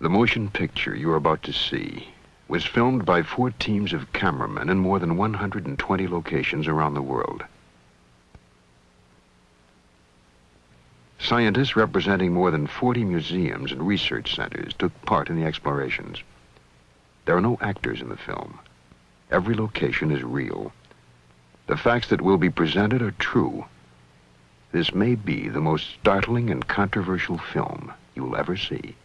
The motion picture you are about to see was filmed by 4 teams of cameramen in more than 120 locations around the world. Scientists representing more than 40 museums and research centers took part in the explorations. There are no actors in the film. Every location is real. The facts that will be presented are true. This may be the most startling and controversial film you'll ever see.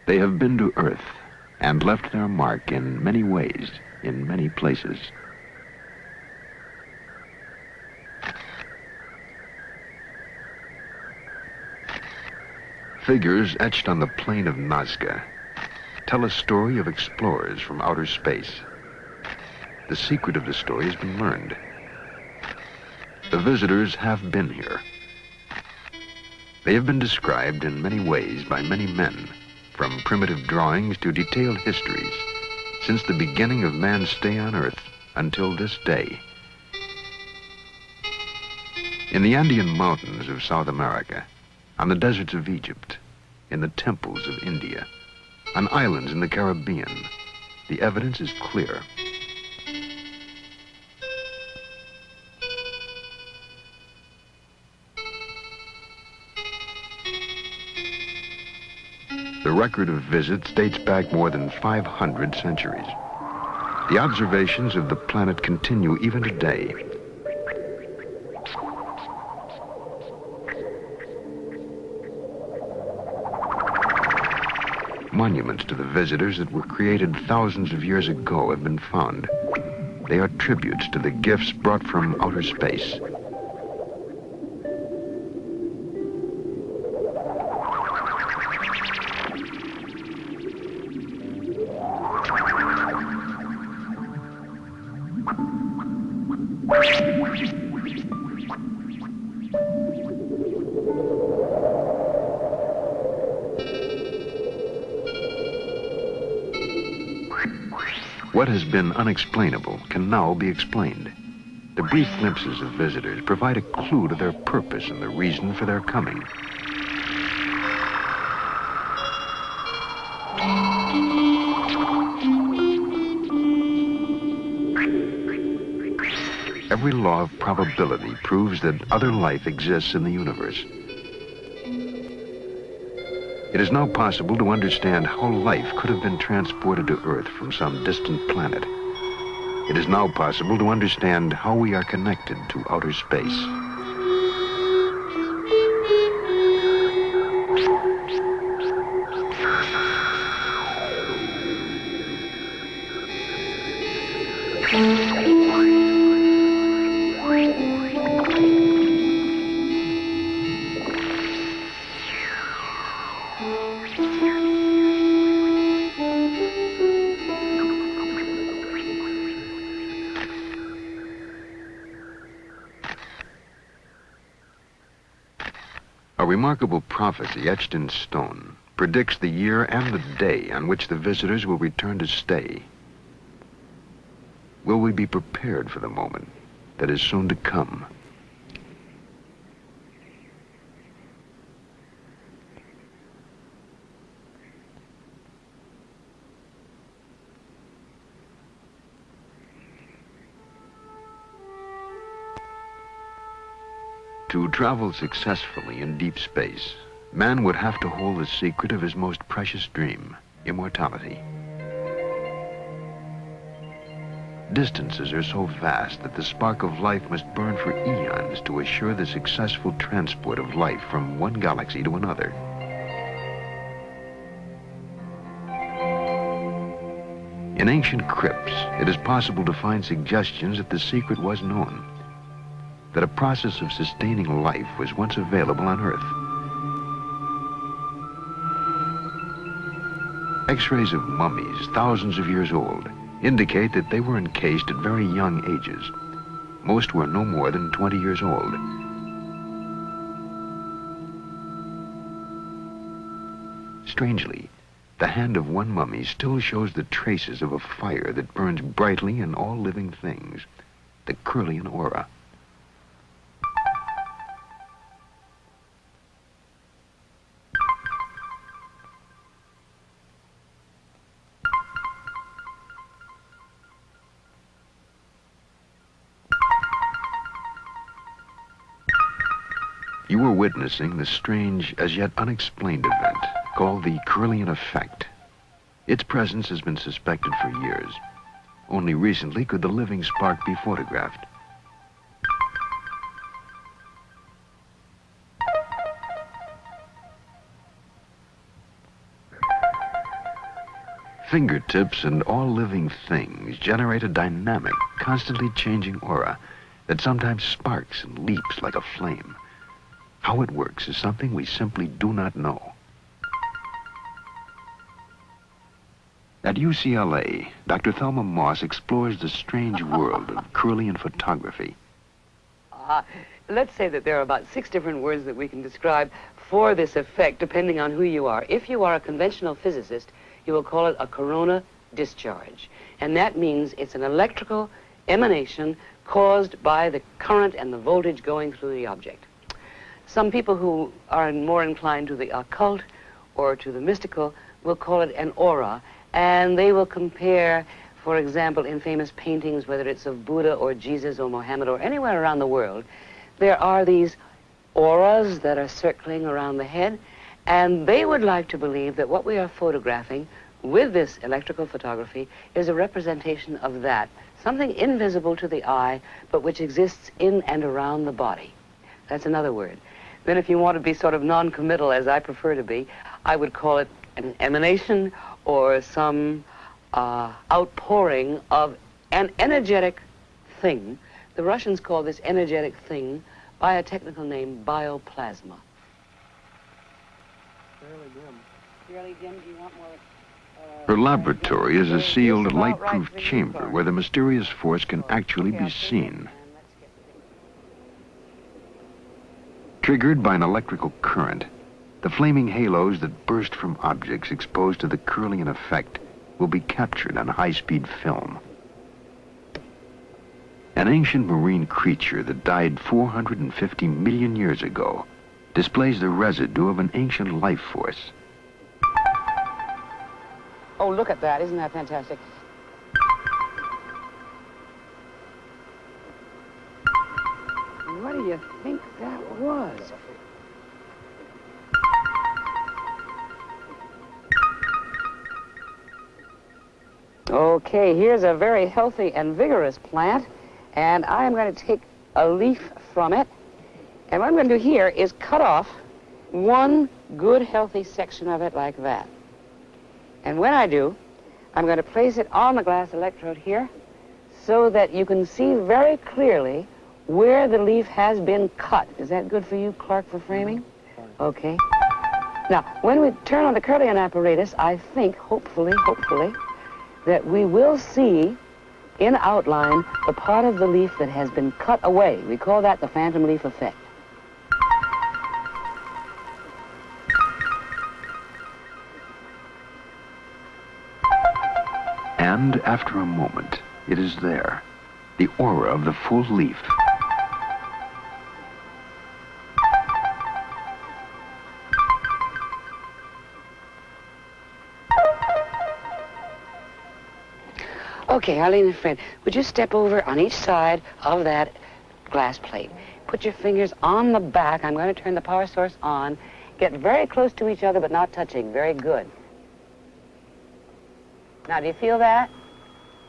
They have been to Earth and left their mark in many ways, in many places. Figures etched on the plain of Nazca tell a story of explorers from outer space. The secret of the story has been learned. The visitors have been here. They have been described in many ways by many men, from primitive drawings to detailed histories, since the beginning of man's stay on Earth until this day. In the Andean mountains of South America, on the deserts of Egypt, in the temples of India, on islands in the Caribbean, the evidence is clear. The record of visits dates back more than 500 centuries. The observations of the planet continue even today. Monuments to the visitors that were created thousands of years ago have been found. They are tributes to the gifts brought from outer space. What has been unexplainable can now be explained. The brief glimpses of visitors provide a clue to their purpose and the reason for their coming. Every law of probability proves that other life exists in the universe. It is now possible to understand how life could have been transported to Earth from some distant planet. It is now possible to understand how we are connected to outer space. A remarkable prophecy etched in stone predicts the year and the day on which the visitors will return to stay. Will we be prepared for the moment that is soon to come? To travel successfully in deep space, man would have to hold the secret of his most precious dream, immortality. Distances are so vast that the spark of life must burn for eons to assure the successful transport of life from one galaxy to another. In ancient crypts, it is possible to find suggestions that the secret was known, that a process of sustaining life was once available on Earth. X-rays of mummies, thousands of years old, indicate that they were encased at very young ages. Most were no more than 20 years old. Strangely, the hand of one mummy still shows the traces of a fire that burns brightly in all living things, the Kirlian aura. You are witnessing the strange, as yet unexplained event called the Kirlian effect. Its presence has been suspected for years. Only recently could the living spark be photographed. Fingertips and all living things generate a dynamic, constantly changing aura that sometimes sparks and leaps like a flame. How it works is something we simply do not know. At UCLA, Dr. Thelma Moss explores the strange world of Kirlian photography. Let's say that there are about 6 different words that we can describe for this effect, depending on who you are. If you are a conventional physicist, you will call it a corona discharge. And that means it's an electrical emanation caused by the current and the voltage going through the object. Some people who are more inclined to the occult or to the mystical will call it an aura, and they will compare, for example, in famous paintings, whether it's of Buddha or Jesus or Mohammed or anywhere around the world, there are these auras that are circling around the head, and they would like to believe that what we are photographing with this electrical photography is a representation of that, something invisible to the eye, but which exists in and around the body. That's another word. Then if you want to be sort of non-committal, as I prefer to be, I would call it an emanation or some outpouring of an energetic thing. The Russians call this energetic thing by a technical name, bioplasma. Fairly dim. Fairly dim. Do you want more? Her laboratory is a sealed, light-proof chamber where the mysterious force can actually be seen. Triggered by an electrical current, the flaming halos that burst from objects exposed to the Kirlian effect will be captured on high-speed film. An ancient marine creature that died 450 million years ago displays the residue of an ancient life force. Oh, look at that. Isn't that fantastic? What do you think that was? Okay, here's a very healthy and vigorous plant, and I am going to take a leaf from it, and what I'm going to do here is cut off one good, healthy section of it like that. And when I do, I'm going to place it on the glass electrode here so that you can see very clearly where the leaf has been cut. Is that good for you, Clark, for framing? Okay. Now, when we turn on the Kirlian apparatus, I think, hopefully, that we will see in outline the part of the leaf that has been cut away. We call that the phantom leaf effect. And after a moment, it is there, the aura of the full leaf. Okay, Arlene and Fred, would you step over on each side of that glass plate? put your fingers on the back. I'm going to turn the power source on. Get very close to each other, but not touching. Very good. Now, do you feel that?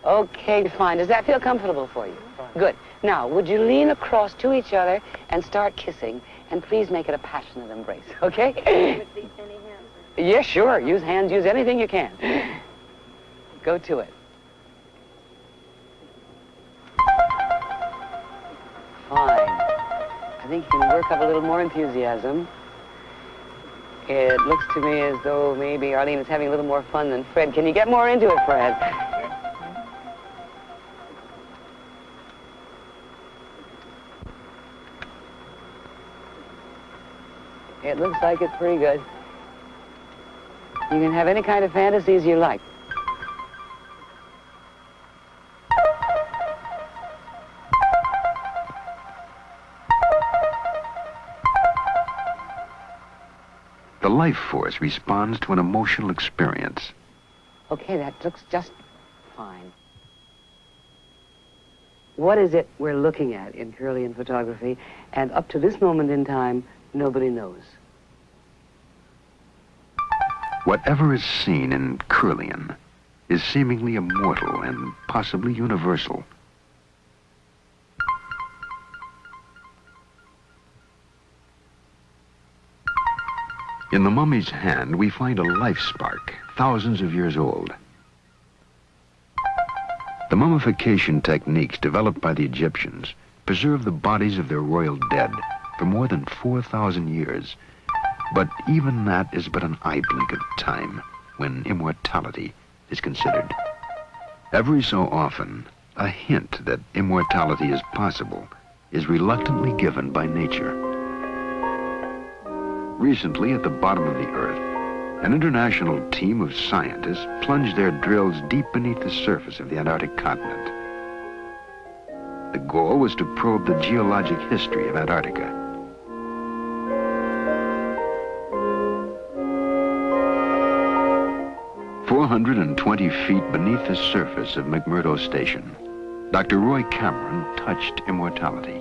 Okay, fine. Does that feel comfortable for you? Fine. Good. Now, would you lean across to each other and start kissing? And please make it a passionate embrace, okay? With these any hands? Yes, sure. Use hands. Use anything you can. Go to it. Fine. I think you can work up a little more enthusiasm. It looks to me as though maybe Arlene is having a little more fun than Fred. Can you get more into it, Fred? It looks like it's pretty good. You can have any kind of fantasies you like. The life force responds to an emotional experience. Okay, that looks just fine. What is it we're looking at in Curlian photography? And up to this moment in time, nobody knows. Whatever is seen in Curlian is seemingly immortal and possibly universal. In the mummy's hand, we find a life spark, thousands of years old. The mummification techniques developed by the Egyptians preserved the bodies of their royal dead for more than 4,000 years. But even that is but an eye blink of time when immortality is considered. Every so often, a hint that immortality is possible is reluctantly given by nature. Recently, at the bottom of the Earth, an international team of scientists plunged their drills deep beneath the surface of the Antarctic continent. The goal was to probe the geologic history of Antarctica. "420 feet beneath the surface of McMurdo Station, Dr. Roy Cameron touched immortality.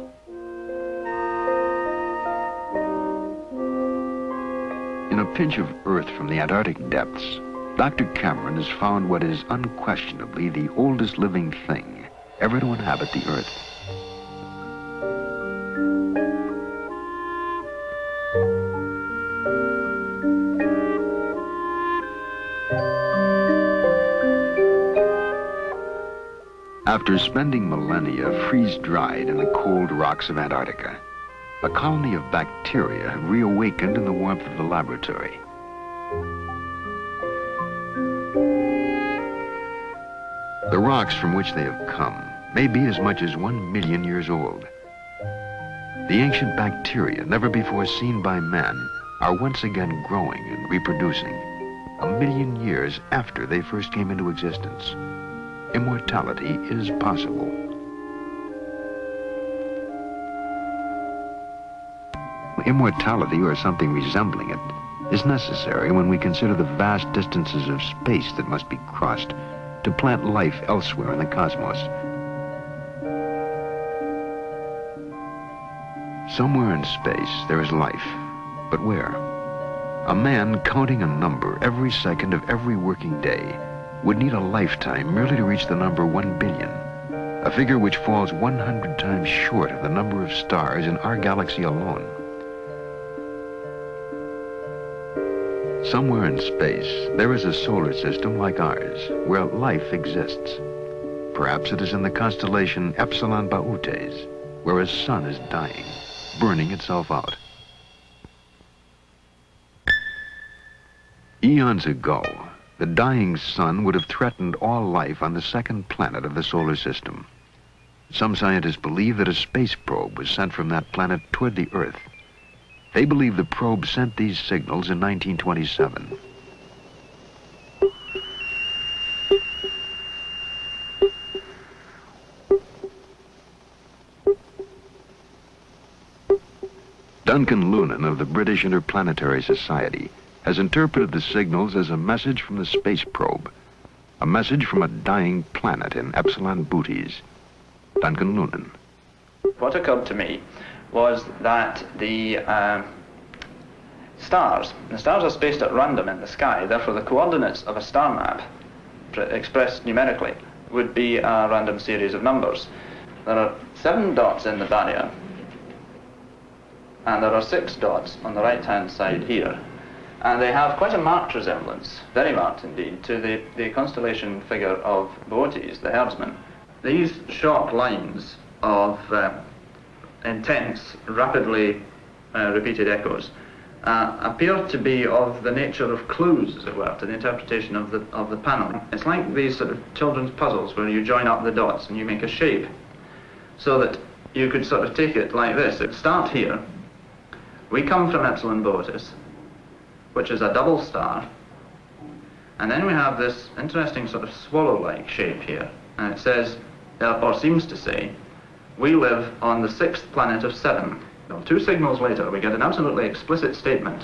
In a pinch of earth from the Antarctic depths, Dr. Cameron has found what is unquestionably the oldest living thing ever to inhabit the Earth. After spending millennia freeze-dried in the cold rocks of Antarctica, a colony of bacteria have reawakened in the warmth of the laboratory. The rocks from which they have come may be as much as 1 million years old. The ancient bacteria, never before seen by man, are once again growing and reproducing, 1 million years after they first came into existence. Immortality is possible. Immortality, or something resembling it, is necessary when we consider the vast distances of space that must be crossed to plant life elsewhere in the cosmos. Somewhere in space there is life, but where? A man counting a number every second of every working day would need a lifetime merely to reach the number 1 billion, a figure which falls 100 times short of the number of stars in our galaxy alone. Somewhere in space, there is a solar system like ours, where life exists. Perhaps it is in the constellation Epsilon Bautes, where a sun is dying, burning itself out. Eons ago, the dying sun would have threatened all life on the second planet of the solar system. Some scientists believe that a space probe was sent from that planet toward the Earth. They believe the probe sent these signals in 1927. Duncan Lunan of the British Interplanetary Society has interpreted the signals as a message from the space probe, a message from a dying planet in Epsilon Bautes. Duncan Lunan. What occurred to me was that the stars are spaced at random in the sky, therefore the coordinates of a star map, expressed numerically, would be a random series of numbers. There are 7 dots in the barrier, and there are 6 dots on the right-hand side here. And they have quite a marked resemblance, very marked indeed, to the constellation figure of Boötes, the herdsman. These short lines of intense, rapidly repeated echoes appear to be of the nature of clues, as it were, to the interpretation of the panel. It's like these sort of children's puzzles where you join up the dots and you make a shape, so that you could sort of take it like this. It starts here. We come from Epsilon Boötis, which is a double star, and then we have this interesting sort of swallow-like shape here, and it says, or seems to say, we live on the 6th planet of 7. Now, 2 signals later, we get an absolutely explicit statement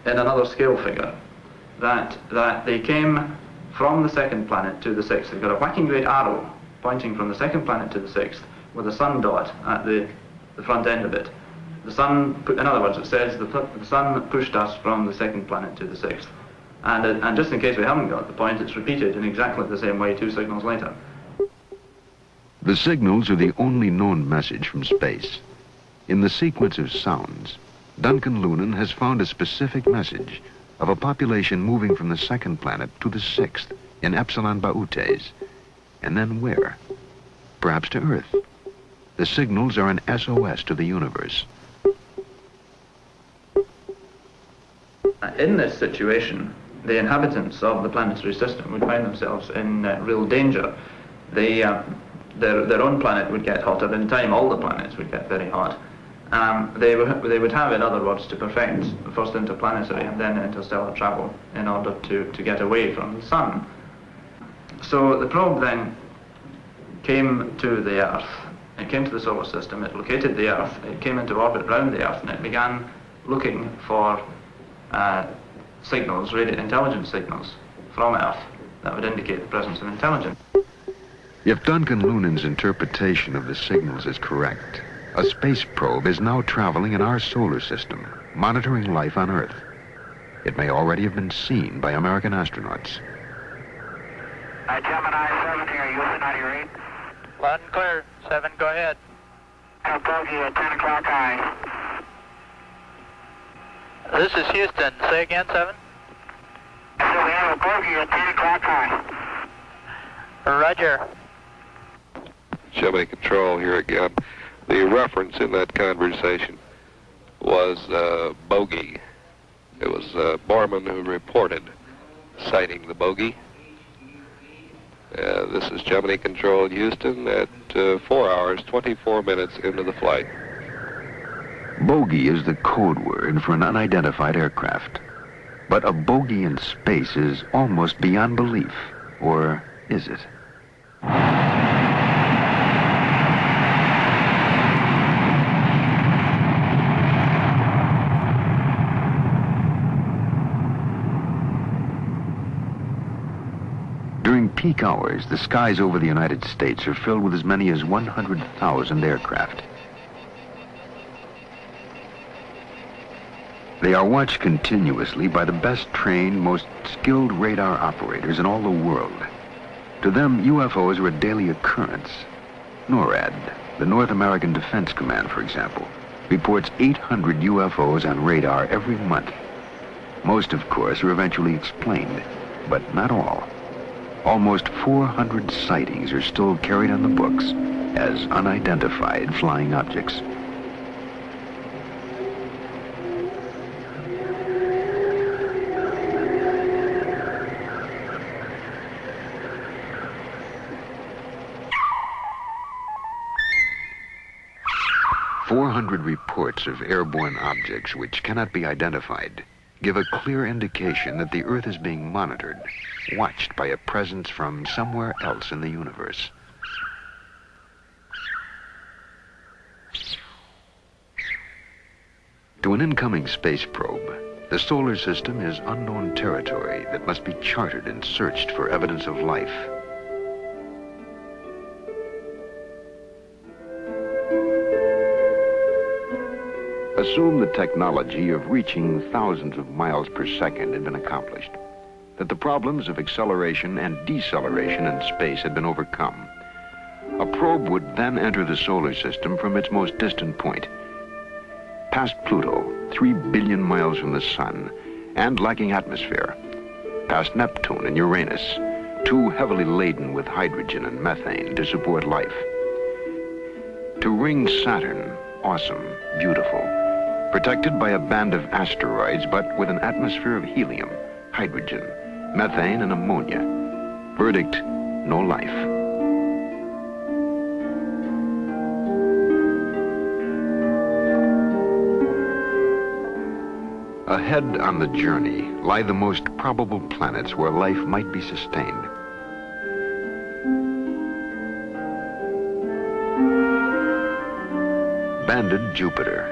in another scale figure that they came from the 2nd planet to the 6th. They've got a whacking great arrow pointing from the 2nd planet to the 6th with a sun dot at the front end of it. The sun, in other words, it says the sun pushed us from the 2nd planet to the 6th. And just in case we haven't got the point, it's repeated in exactly the same way 2 signals later. The signals are the only known message from space. In the sequence of sounds, Duncan Lunan has found a specific message of a population moving from the 2nd planet to the 6th in Epsilon Boötes. And then where? Perhaps to Earth. The signals are an SOS to the universe. In this situation, the inhabitants of the planetary system would find themselves in real danger. Their own planet would get hotter. In time, all the planets would get very hot. They would have, in other words, to perfect first interplanetary and then interstellar travel in order to get away from the sun. So the probe then came to the Earth. It came to the solar system. It located the Earth. It came into orbit around the Earth, and it began looking for signals, intelligence signals from Earth that would indicate the presence of intelligence. If Duncan Lunan's interpretation of the signals is correct, a space probe is now traveling in our solar system, monitoring life on Earth. It may already have been seen by American astronauts. Gemini 7 here, Houston, out of your 8. Loud and clear. 7, go ahead. Bogey at 10 o'clock high. This is Houston. Say again, 7. So we have a bogey at 10 o'clock high. Roger. Gemini Control here again. The reference in that conversation was bogey. It was Borman who reported sighting the bogey. This is Gemini Control Houston at 4 hours, 24 minutes into the flight. Bogey is the code word for an unidentified aircraft. But a bogey in space is almost beyond belief. Or is it? During peak hours, the skies over the United States are filled with as many as 100,000 aircraft. They are watched continuously by the best trained, most skilled radar operators in all the world. To them, UFOs are a daily occurrence. NORAD, the North American Defense Command, for example, reports 800 UFOs on radar every month. Most, of course, are eventually explained, but not all. Almost 400 sightings are still carried on the books as unidentified flying objects. Reports of airborne objects which cannot be identified give a clear indication that the Earth is being monitored, watched by a presence from somewhere else in the universe. To an incoming space probe, the solar system is unknown territory that must be charted and searched for evidence of life. Assume the technology of reaching thousands of miles per second had been accomplished, that the problems of acceleration and deceleration in space had been overcome. A probe would then enter the solar system from its most distant point, past Pluto, 3 billion miles from the sun, and lacking atmosphere, past Neptune and Uranus, too heavily laden with hydrogen and methane to support life, to ring Saturn, awesome, beautiful, protected by a band of asteroids, but with an atmosphere of helium, hydrogen, methane, and ammonia. Verdict, no life. Ahead on the journey lie the most probable planets where life might be sustained. Banded Jupiter.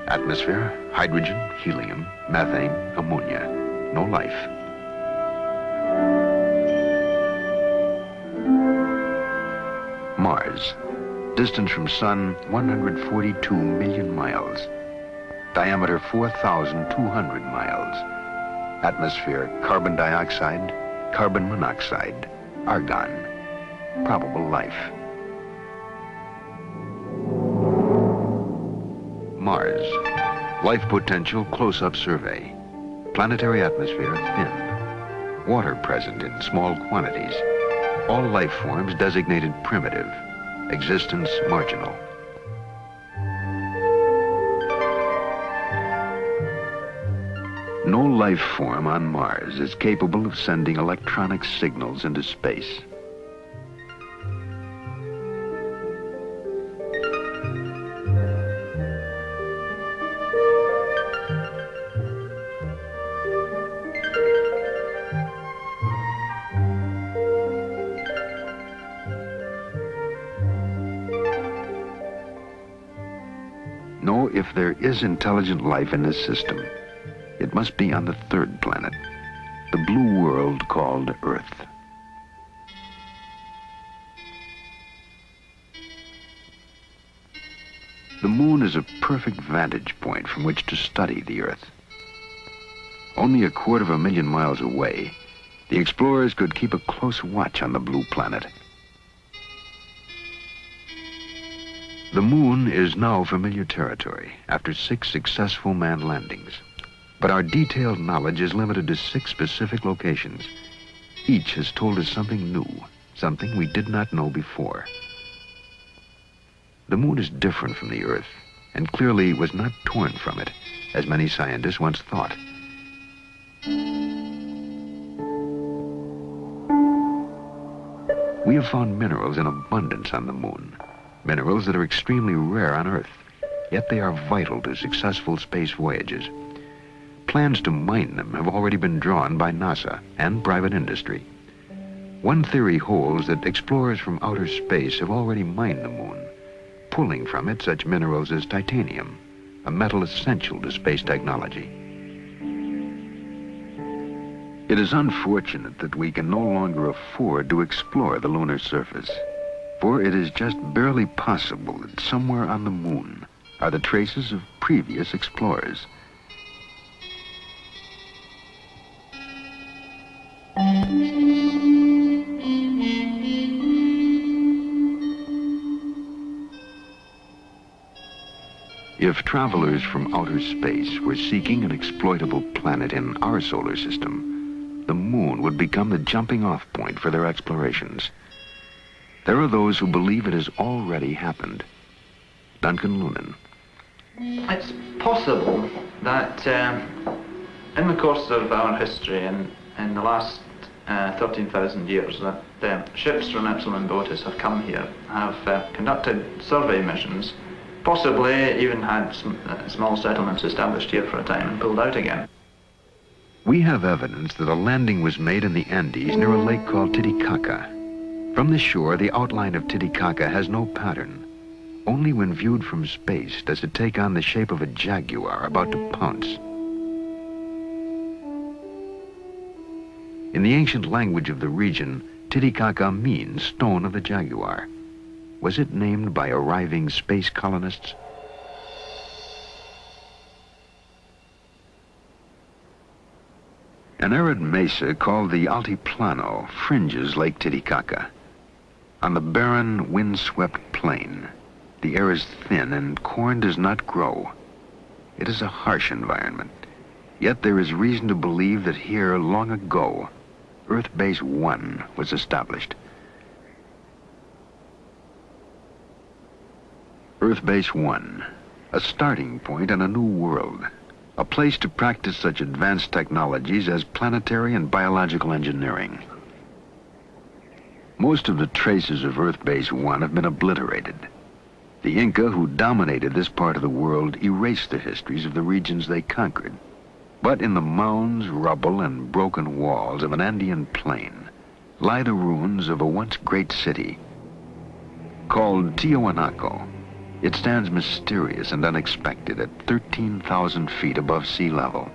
Atmosphere, hydrogen, helium, methane, ammonia. No life. Mars. Distance from Sun, 142 million miles. Diameter, 4,200 miles. Atmosphere, carbon dioxide, carbon monoxide, argon. Probable life. Mars. Life potential close-up survey. Planetary atmosphere thin. Water present in small quantities. All life forms designated primitive. Existence marginal. No life form on Mars is capable of sending electronic signals into space. No, if there is intelligent life in this system, it must be on the third planet, the blue world called Earth. The moon is a perfect vantage point from which to study the Earth. Only 250,000 miles away, the explorers could keep a close watch on the blue planet. The moon is now familiar territory after 6 successful manned landings. But our detailed knowledge is limited to 6 specific locations. Each has told us something new, something we did not know before. The moon is different from the Earth, and clearly was not torn from it, as many scientists once thought. We have found minerals in abundance on the moon, minerals that are extremely rare on Earth, yet they are vital to successful space voyages. Plans to mine them have already been drawn by NASA and private industry. One theory holds that explorers from outer space have already mined the moon, pulling from it such minerals as titanium, a metal essential to space technology. It is unfortunate that we can no longer afford to explore the lunar surface, for it is just barely possible that somewhere on the moon are the traces of previous explorers. If travelers from outer space were seeking an exploitable planet in our solar system, the moon would become the jumping-off point for their explorations. There are those who believe it has already happened. Duncan Lunan. It's possible that in the course of our history in the last 13,000 years that ships from Epsilon Botis have come here, have conducted survey missions, possibly even had small settlements established here for a time and pulled out again. We have evidence that a landing was made in the Andes near a lake called Titicaca. From the shore, the outline of Titicaca has no pattern. Only when viewed from space does it take on the shape of a jaguar about to pounce. In the ancient language of the region, Titicaca means stone of the jaguar. Was it named by arriving space colonists? An arid mesa called the Altiplano fringes Lake Titicaca. On the barren, wind-swept plain, the air is thin and corn does not grow. It is a harsh environment, yet there is reason to believe that here, long ago, Earth Base 1 was established. Earth Base 1, a starting point on a new world, a place to practice such advanced technologies as planetary and biological engineering. Most of the traces of Earth Base 1 have been obliterated. The Inca who dominated this part of the world erased the histories of the regions they conquered. But in the mounds, rubble, and broken walls of an Andean plain lie the ruins of a once great city. Called Tiahuanaco, it stands mysterious and unexpected at 13,000 feet above sea level.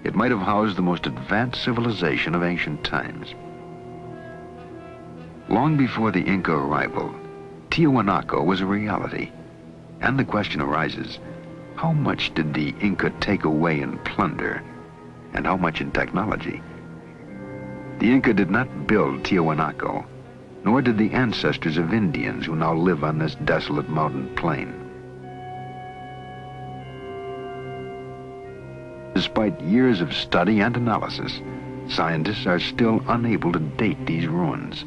It might have housed the most advanced civilization of ancient times. Long before the Inca arrival, Tiahuanaco was a reality. And the question arises, how much did the Inca take away in plunder, and how much in technology? The Inca did not build Tiahuanaco, nor did the ancestors of Indians who now live on this desolate mountain plain. Despite years of study and analysis, scientists are still unable to date these ruins.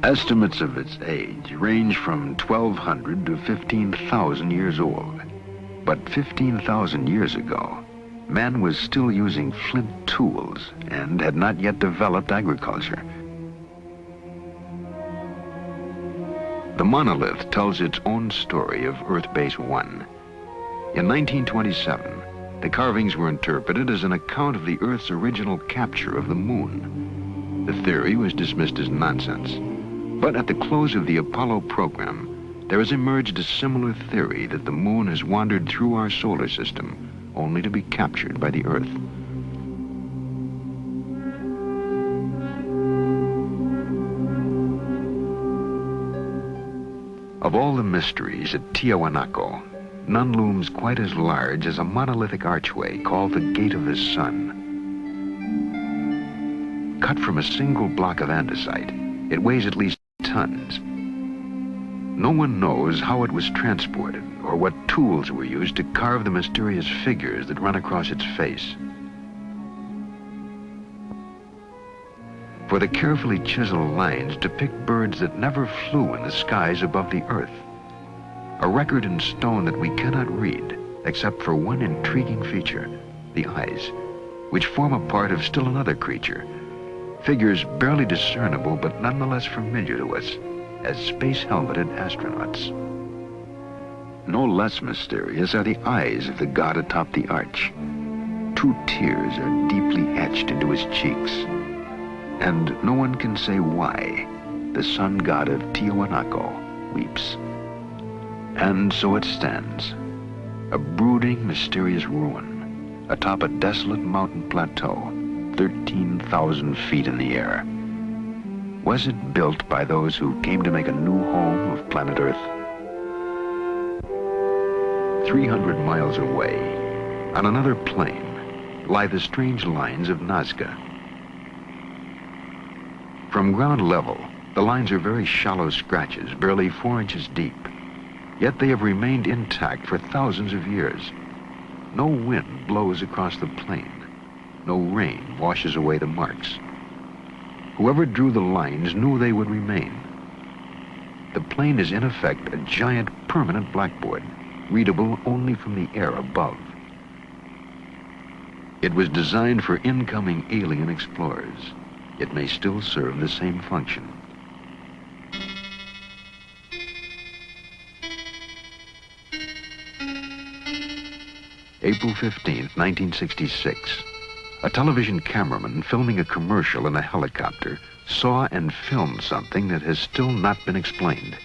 Estimates of its age range from 1,200 to 15,000 years old. But 15,000 years ago, man was still using flint tools and had not yet developed agriculture. The monolith tells its own story of Earth Base 1. In 1927, the carvings were interpreted as an account of the Earth's original capture of the moon. The theory was dismissed as nonsense. But at the close of the Apollo program, there has emerged a similar theory that the moon has wandered through our solar system, only to be captured by the Earth. Of all the mysteries at Tiahuanaco, none looms quite as large as a monolithic archway called the Gate of the Sun. Cut from a single block of andesite, it weighs at least tons. No one knows how it was transported or what tools were used to carve the mysterious figures that run across its face. For the carefully chiseled lines depict birds that never flew in the skies above the Earth. A record in stone that we cannot read, except for one intriguing feature, the eyes, which form a part of still another creature. Figures barely discernible, but nonetheless familiar to us as space-helmeted astronauts. No less mysterious are the eyes of the god atop the arch. 2 tears are deeply etched into his cheeks. And no one can say why the sun god of Tiahuanaco weeps. And so it stands, a brooding, mysterious ruin atop a desolate mountain plateau, 13,000 feet in the air. Was it built by those who came to make a new home of planet Earth? 300 miles away, on another plain, lie the strange lines of Nazca. From ground level, the lines are very shallow scratches, barely 4 inches deep. Yet they have remained intact for thousands of years. No wind blows across the plain. No rain washes away the marks. Whoever drew the lines knew they would remain. The plain is in effect a giant permanent blackboard, readable only from the air above. It was designed for incoming alien explorers. It may still serve the same function. April 15th, 1966. A television cameraman filming a commercial in a helicopter saw and filmed something that has still not been explained.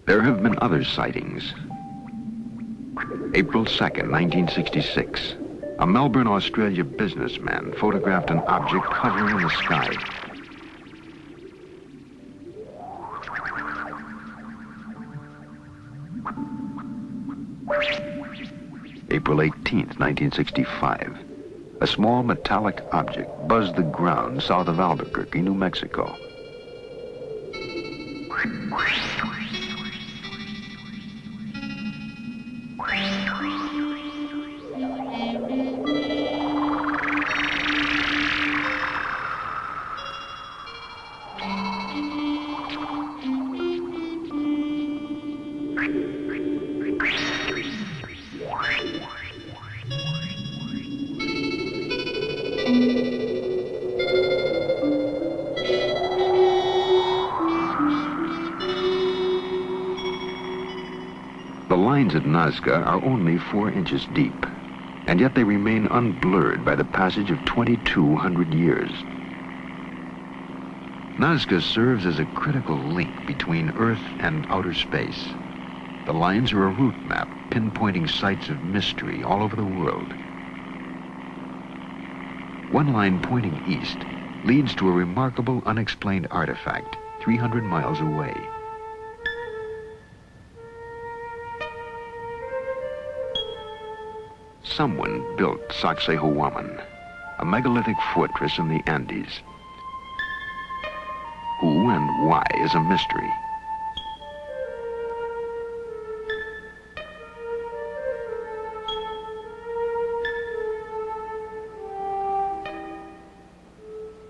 There have been other sightings. April 2nd, 1966. A Melbourne, Australia businessman photographed an object hovering in the sky. April 18th, 1965. A small metallic object buzzed the ground south of Albuquerque, New Mexico. The lines at Nazca are only 4 inches deep, and yet they remain unblurred by the passage of 2,200 years. Nazca serves as a critical link between Earth and outer space. The lines are a route map pinpointing sites of mystery all over the world. One line pointing east leads to a remarkable unexplained artifact 300 miles away. Someone built Sacsayhuaman, a megalithic fortress in the Andes. Who and why is a mystery.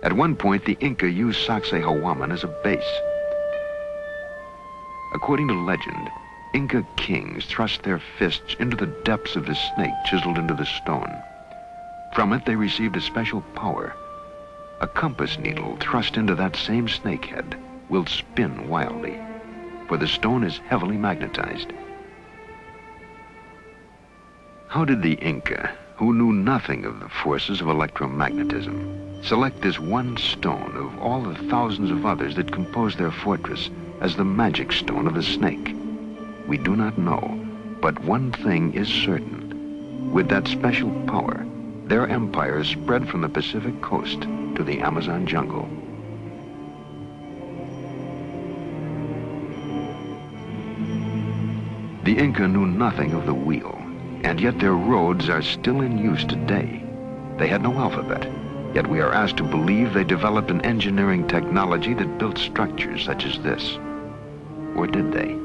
At one point, the Inca used Sacsayhuaman as a base. According to legend, Inca kings thrust their fists into the depths of the snake chiseled into the stone. From it, they received a special power. A compass needle thrust into that same snakehead will spin wildly, for the stone is heavily magnetized. How did the Inca, who knew nothing of the forces of electromagnetism, select this one stone of all the thousands of others that composed their fortress as the magic stone of the snake? We do not know, but one thing is certain. With that special power, their empire spread from the Pacific coast to the Amazon jungle. The Inca knew nothing of the wheel, and yet their roads are still in use today. They had no alphabet, yet we are asked to believe they developed an engineering technology that built structures such as this. Or did they?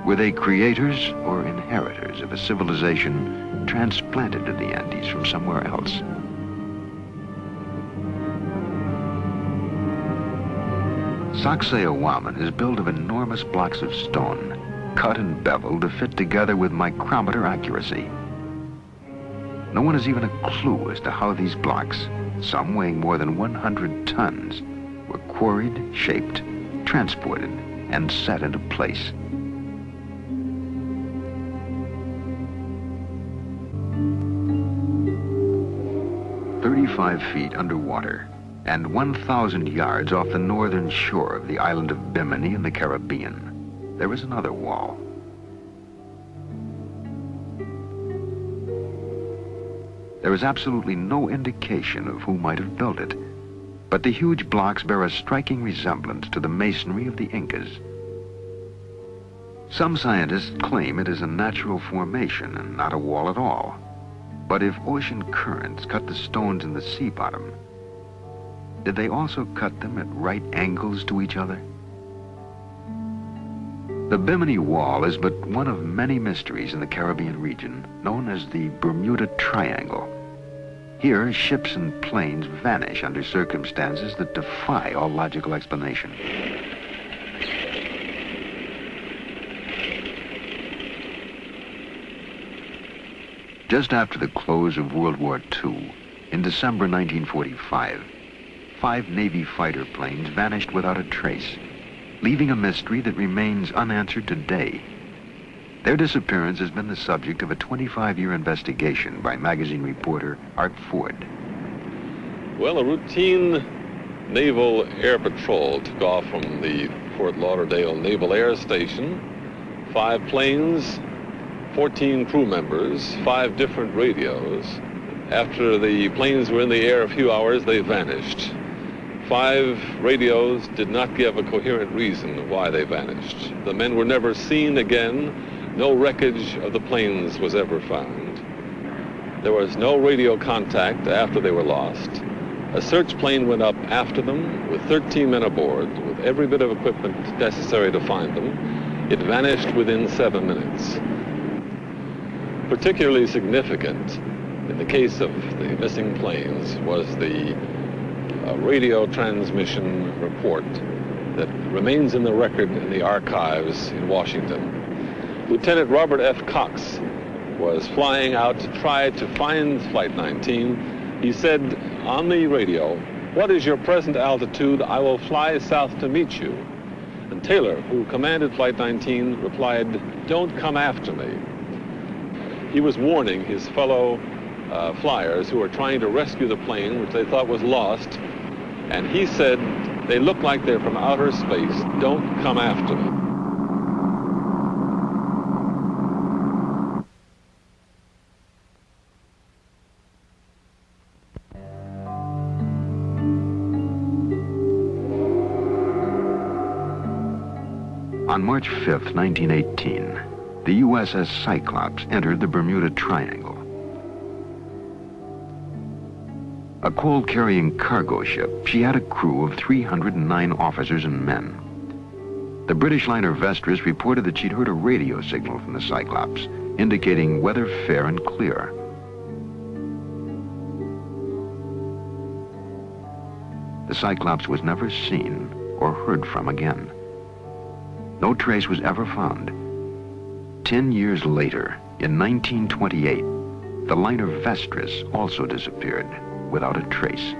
Were they creators or inheritors of a civilization transplanted to the Andes from somewhere else? Sacsayhuaman is built of enormous blocks of stone, cut and beveled to fit together with micrometer accuracy. No one has even a clue as to how these blocks, some weighing more than 100 tons, were quarried, shaped, transported, and set into place. 35 feet underwater and 1,000 yards off the northern shore of the island of Bimini in the Caribbean, there is another wall. There is absolutely no indication of who might have built it, but the huge blocks bear a striking resemblance to the masonry of the Incas. Some scientists claim it is a natural formation and not a wall at all. But if ocean currents cut the stones in the sea bottom, did they also cut them at right angles to each other? The Bimini Wall is but one of many mysteries in the Caribbean region, known as the Bermuda Triangle. Here, ships and planes vanish under circumstances that defy all logical explanation. Just after the close of World War II, in December 1945, 5 Navy fighter planes vanished without a trace, leaving a mystery that remains unanswered today. Their disappearance has been the subject of a 25-year investigation by magazine reporter Art Ford. Well, a routine naval air patrol took off from the Fort Lauderdale Naval Air Station. 5 planes 14 crew members, 5 different radios. After the planes were in the air a few hours, they vanished. 5 radios did not give a coherent reason why they vanished. The men were never seen again. No wreckage of the planes was ever found. There was no radio contact after they were lost. A search plane went up after them with 13 men aboard, with every bit of equipment necessary to find them. It vanished within 7 minutes. Particularly significant in the case of the missing planes was the radio transmission report that remains in the record in the archives in Washington. Lieutenant Robert F. Cox was flying out to try to find Flight 19. He said on the radio, "What is your present altitude? I will fly south to meet you." And Taylor, who commanded Flight 19, replied, "Don't come after me." He was warning his fellow flyers who were trying to rescue the plane, which they thought was lost, and he said, "They look like they're from outer space. Don't come after me." On March 5th, 1918, the USS Cyclops entered the Bermuda Triangle. A coal-carrying cargo ship, she had a crew of 309 officers and men. The British liner Vestris reported that she'd heard a radio signal from the Cyclops, indicating weather fair and clear. The Cyclops was never seen or heard from again. No trace was ever found. 10 years later, in 1928, the liner Vestris also disappeared without a trace.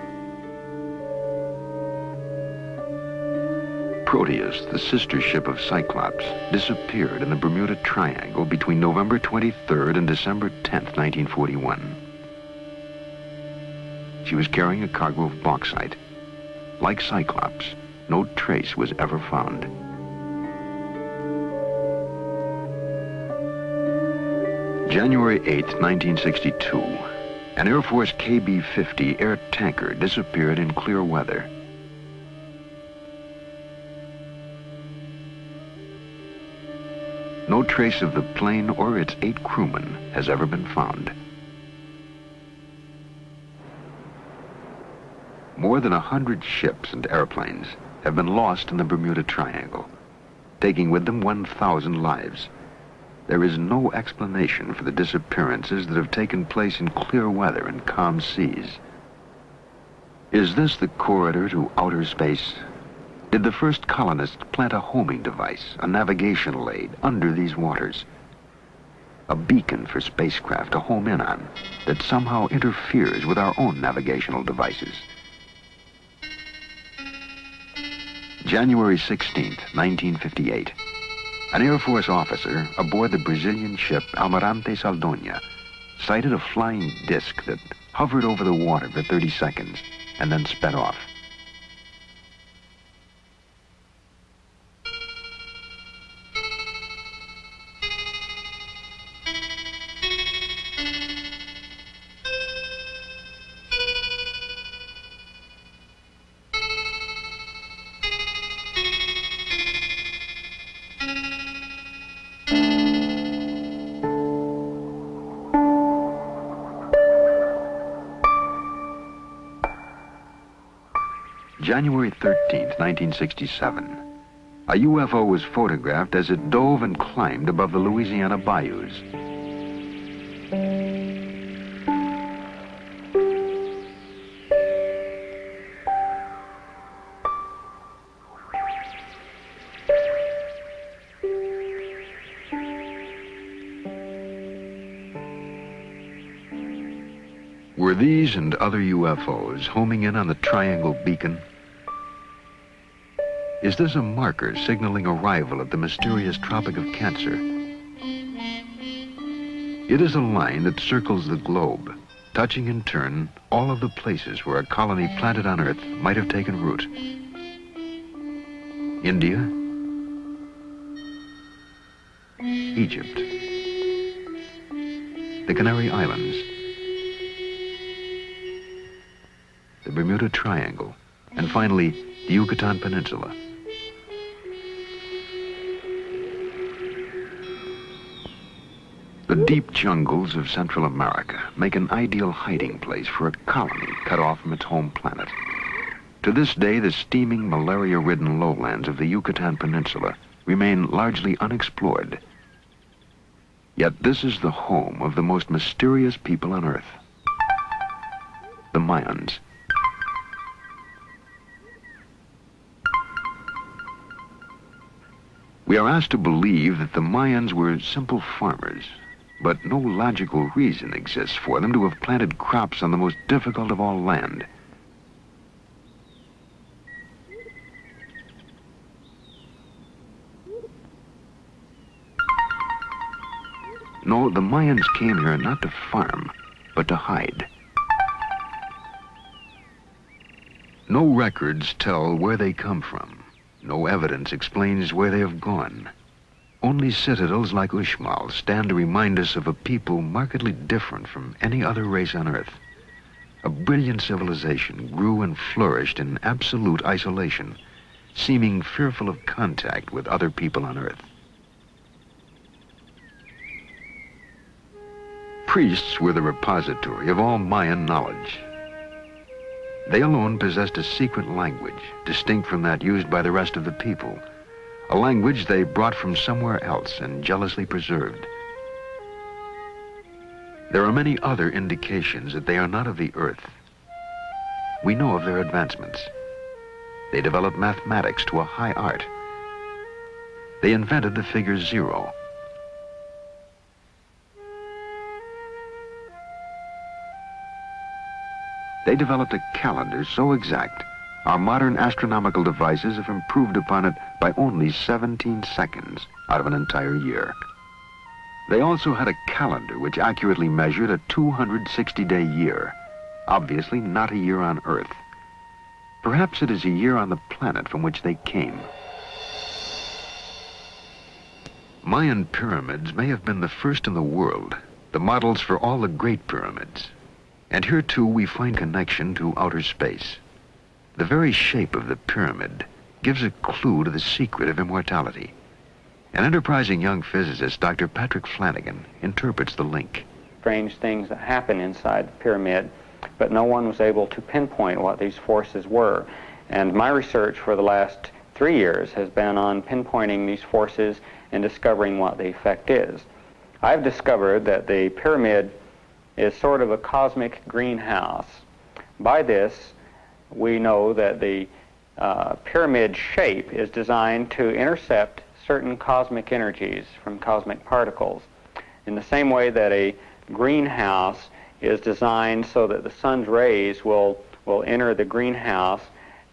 Proteus, the sister ship of Cyclops, disappeared in the Bermuda Triangle between November 23rd and December 10th, 1941. She was carrying a cargo of bauxite. Like Cyclops, no trace was ever found. January 8th, 1962, an Air Force KB-50 air tanker disappeared in clear weather. No trace of the plane or its 8 crewmen has ever been found. More than 100 ships and airplanes have been lost in the Bermuda Triangle, taking with them 1,000 lives. There is no explanation for the disappearances that have taken place in clear weather and calm seas. Is this the corridor to outer space? Did the first colonists plant a homing device, a navigational aid, under these waters? A beacon for spacecraft to home in on that somehow interferes with our own navigational devices. January 16th, 1958. An Air Force officer aboard the Brazilian ship Almirante Saldanha sighted a flying disc that hovered over the water for 30 seconds and then sped off. January 13th, 1967. A UFO was photographed as it dove and climbed above the Louisiana bayous. Were these and other UFOs homing in on the Triangle Beacon? Is this a marker signaling arrival at the mysterious Tropic of Cancer? It is a line that circles the globe, touching in turn all of the places where a colony planted on Earth might have taken root. India, Egypt, the Canary Islands, the Bermuda Triangle, and finally, the Yucatan Peninsula. The deep jungles of Central America make an ideal hiding place for a colony cut off from its home planet. To this day, the steaming, malaria-ridden lowlands of the Yucatan Peninsula remain largely unexplored. Yet this is the home of the most mysterious people on Earth, the Mayans. We are asked to believe that the Mayans were simple farmers, but no logical reason exists for them to have planted crops on the most difficult of all land. No, the Mayans came here not to farm, but to hide. No records tell where they come from. No evidence explains where they have gone. Only citadels like Uxmal stand to remind us of a people markedly different from any other race on Earth. A brilliant civilization grew and flourished in absolute isolation, seeming fearful of contact with other people on Earth. Priests were the repository of all Mayan knowledge. They alone possessed a secret language, distinct from that used by the rest of the people, a language they brought from somewhere else and jealously preserved. There are many other indications that they are not of the Earth. We know of their advancements. They developed mathematics to a high art. They invented the figure 0. They developed a calendar so exact, our modern astronomical devices have improved upon it by only 17 seconds out of an entire year. They also had a calendar which accurately measured a 260-day year, obviously not a year on Earth. Perhaps it is a year on the planet from which they came. Mayan pyramids may have been the first in the world, the models for all the great pyramids. And here, too, we find connection to outer space. The very shape of the pyramid gives a clue to the secret of immortality. An enterprising young physicist, Dr. Patrick Flanagan, interprets the link. Strange things that happen inside the pyramid, but no one was able to pinpoint what these forces were. And my research for the last 3 years has been on pinpointing these forces and discovering what the effect is. I've discovered that the pyramid is sort of a cosmic greenhouse. By this, we know that the pyramid shape is designed to intercept certain cosmic energies from cosmic particles, in the same way that a greenhouse is designed so that the sun's rays will enter the greenhouse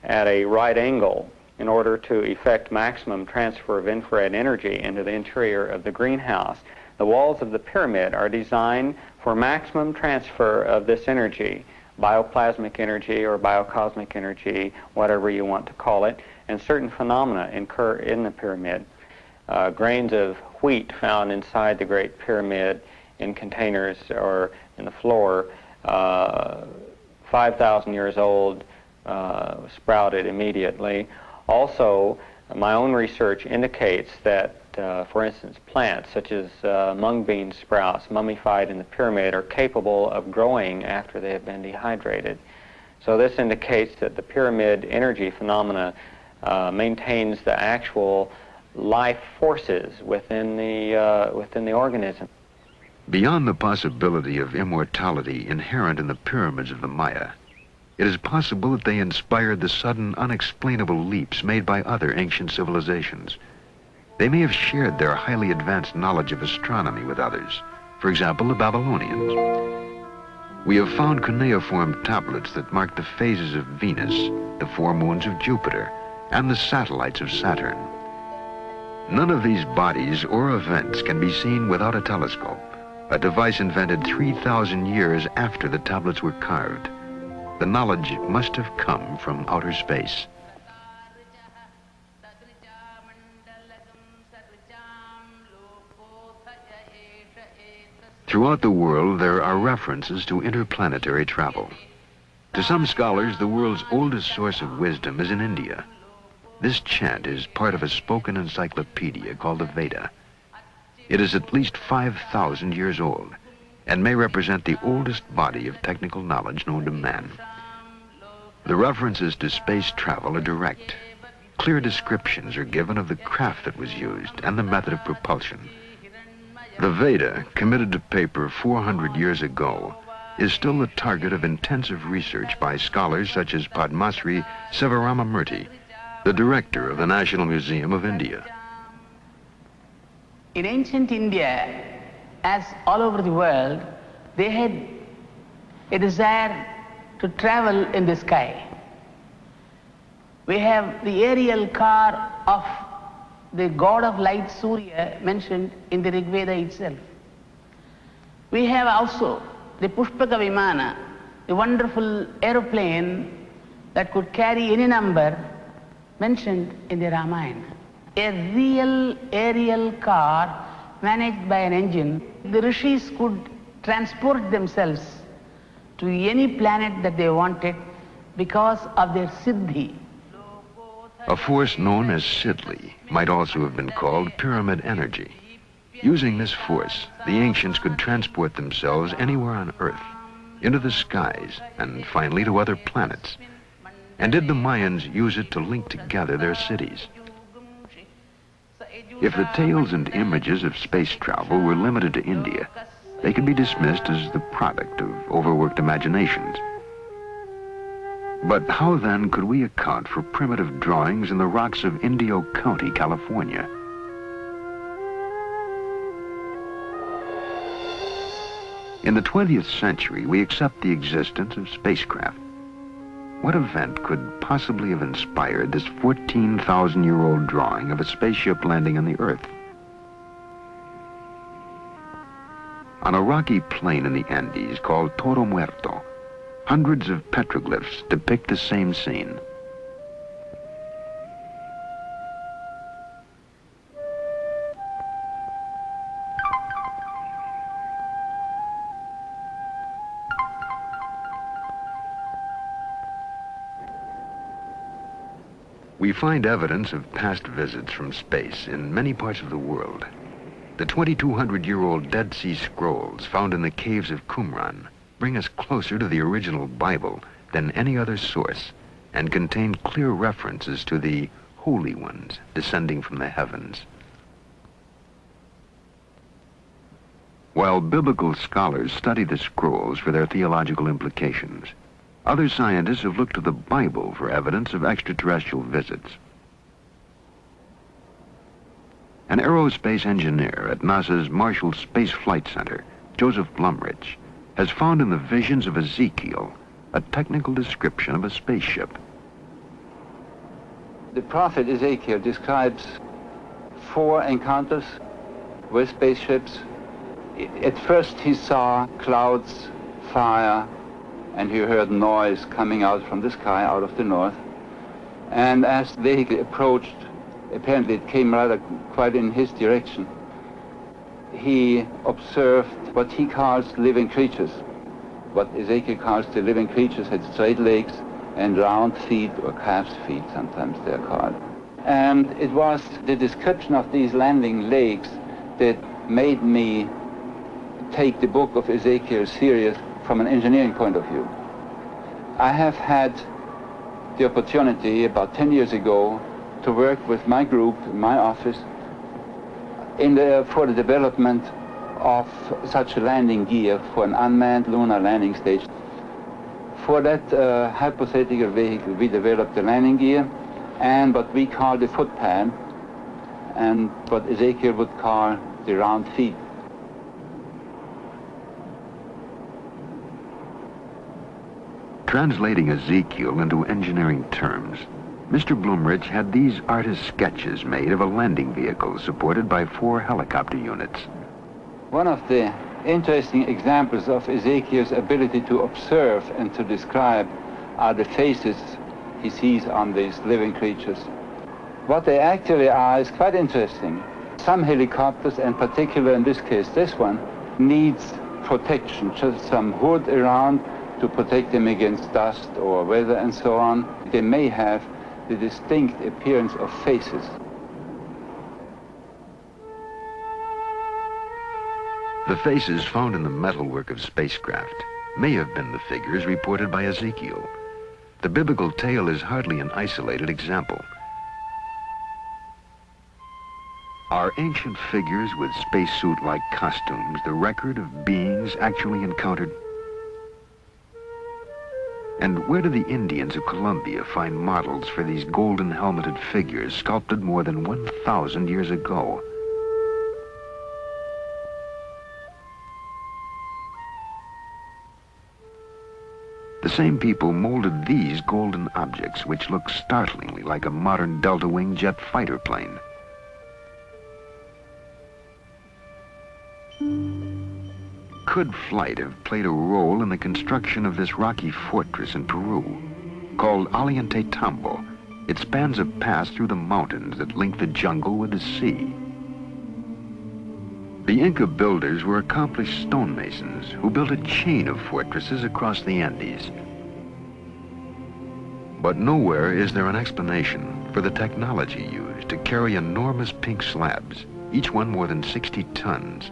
at a right angle in order to effect maximum transfer of infrared energy into the interior of the greenhouse. The walls of the pyramid are designed for maximum transfer of this energy, bioplasmic energy or biocosmic energy, whatever you want to call it, and certain phenomena occur in the pyramid. Grains of wheat found inside the Great Pyramid in containers or in the floor, 5,000 years old, sprouted immediately. Also, my own research indicates that, for instance, plants such as mung bean sprouts mummified in the pyramid are capable of growing after they have been dehydrated. So this indicates that the pyramid energy phenomena maintains the actual life forces within the organism. Beyond the possibility of immortality inherent in the pyramids of the Maya, it is possible that they inspired the sudden, unexplainable leaps made by other ancient civilizations. They may have shared their highly advanced knowledge of astronomy with others, for example, the Babylonians. We have found cuneiform tablets that mark the phases of Venus, the 4 moons of Jupiter, and the satellites of Saturn. None of these bodies or events can be seen without a telescope, a device invented 3,000 years after the tablets were carved. The knowledge must have come from outer space. Throughout the world, there are references to interplanetary travel. To some scholars, the world's oldest source of wisdom is in India. This chant is part of a spoken encyclopedia called the Veda. It is at least 5,000 years old and may represent the oldest body of technical knowledge known to man. The references to space travel are direct. Clear descriptions are given of the craft that was used and the method of propulsion. The Veda, committed to paper 400 years ago, is still the target of intensive research by scholars such as Padmasri Sivaramamurthy, the director of the National Museum of India. In ancient India, as all over the world, they had a desire to travel in the sky. We have the aerial car of the god of light Surya mentioned in the Rig Veda itself. We have also the Pushpaka Vimana, the wonderful aeroplane that could carry any number mentioned in the Ramayana. A real aerial car managed by an engine. The rishis could transport themselves to any planet that they wanted because of their siddhi. A force known as Sidli might also have been called pyramid energy. Using this force, the ancients could transport themselves anywhere on Earth, into the skies, and finally to other planets. And did the Mayans use it to link together their cities? If the tales and images of space travel were limited to India, they could be dismissed as the product of overworked imaginations. But how then could we account for primitive drawings in the rocks of Indio County, California? In the 20th century, we accept the existence of spacecraft. What event could possibly have inspired this 14,000-year-old drawing of a spaceship landing on the Earth? On a rocky plain in the Andes called Toro Muerto, hundreds of petroglyphs depict the same scene. We find evidence of past visits from space in many parts of the world. The 2,200-year-old Dead Sea Scrolls found in the caves of Qumran bring us closer to the original Bible than any other source and contain clear references to the Holy Ones descending from the heavens. While biblical scholars study the scrolls for their theological implications, other scientists have looked to the Bible for evidence of extraterrestrial visits. An aerospace engineer at NASA's Marshall Space Flight Center, Joseph Blumrich, has found in the visions of Ezekiel a technical description of a spaceship. The prophet Ezekiel describes 4 encounters with spaceships. At first he saw clouds, fire, and he heard noise coming out from the sky, out of the north. And as the vehicle approached, apparently it came rather quite in his direction, he observed what he calls living creatures. What Ezekiel calls the living creatures had straight legs and round feet, or calf's feet sometimes they're called. And it was the description of these landing legs that made me take the book of Ezekiel serious from an engineering point of view. I have had the opportunity about 10 years ago to work with my group in my office for the development of such a landing gear for an unmanned lunar landing station. For that hypothetical vehicle, we developed the landing gear and what we call the footpad, and what Ezekiel would call the round feet. Translating Ezekiel into engineering terms, Mr. Blumrich had these artist sketches made of a landing vehicle supported by 4 helicopter units. One of the interesting examples of Ezekiel's ability to observe and to describe are the faces he sees on these living creatures. What they actually are is quite interesting. Some helicopters, and particularly in this case this one, needs protection, just some hood around to protect them against dust or weather and so on. They may have the distinct appearance of faces. The faces found in the metalwork of spacecraft may have been the figures reported by Ezekiel. The biblical tale is hardly an isolated example. Are ancient figures with spacesuit-like costumes the record of beings actually encountered? And where do the Indians of Colombia find models for these golden helmeted figures sculpted more than 1,000 years ago? The same people molded these golden objects, which look startlingly like a modern delta-wing jet fighter plane. Could flight have played a role in the construction of this rocky fortress in Peru? Called Ollantaytambo, it spans a pass through the mountains that link the jungle with the sea. The Inca builders were accomplished stonemasons who built a chain of fortresses across the Andes. But nowhere is there an explanation for the technology used to carry enormous pink slabs, each one more than 60 tons,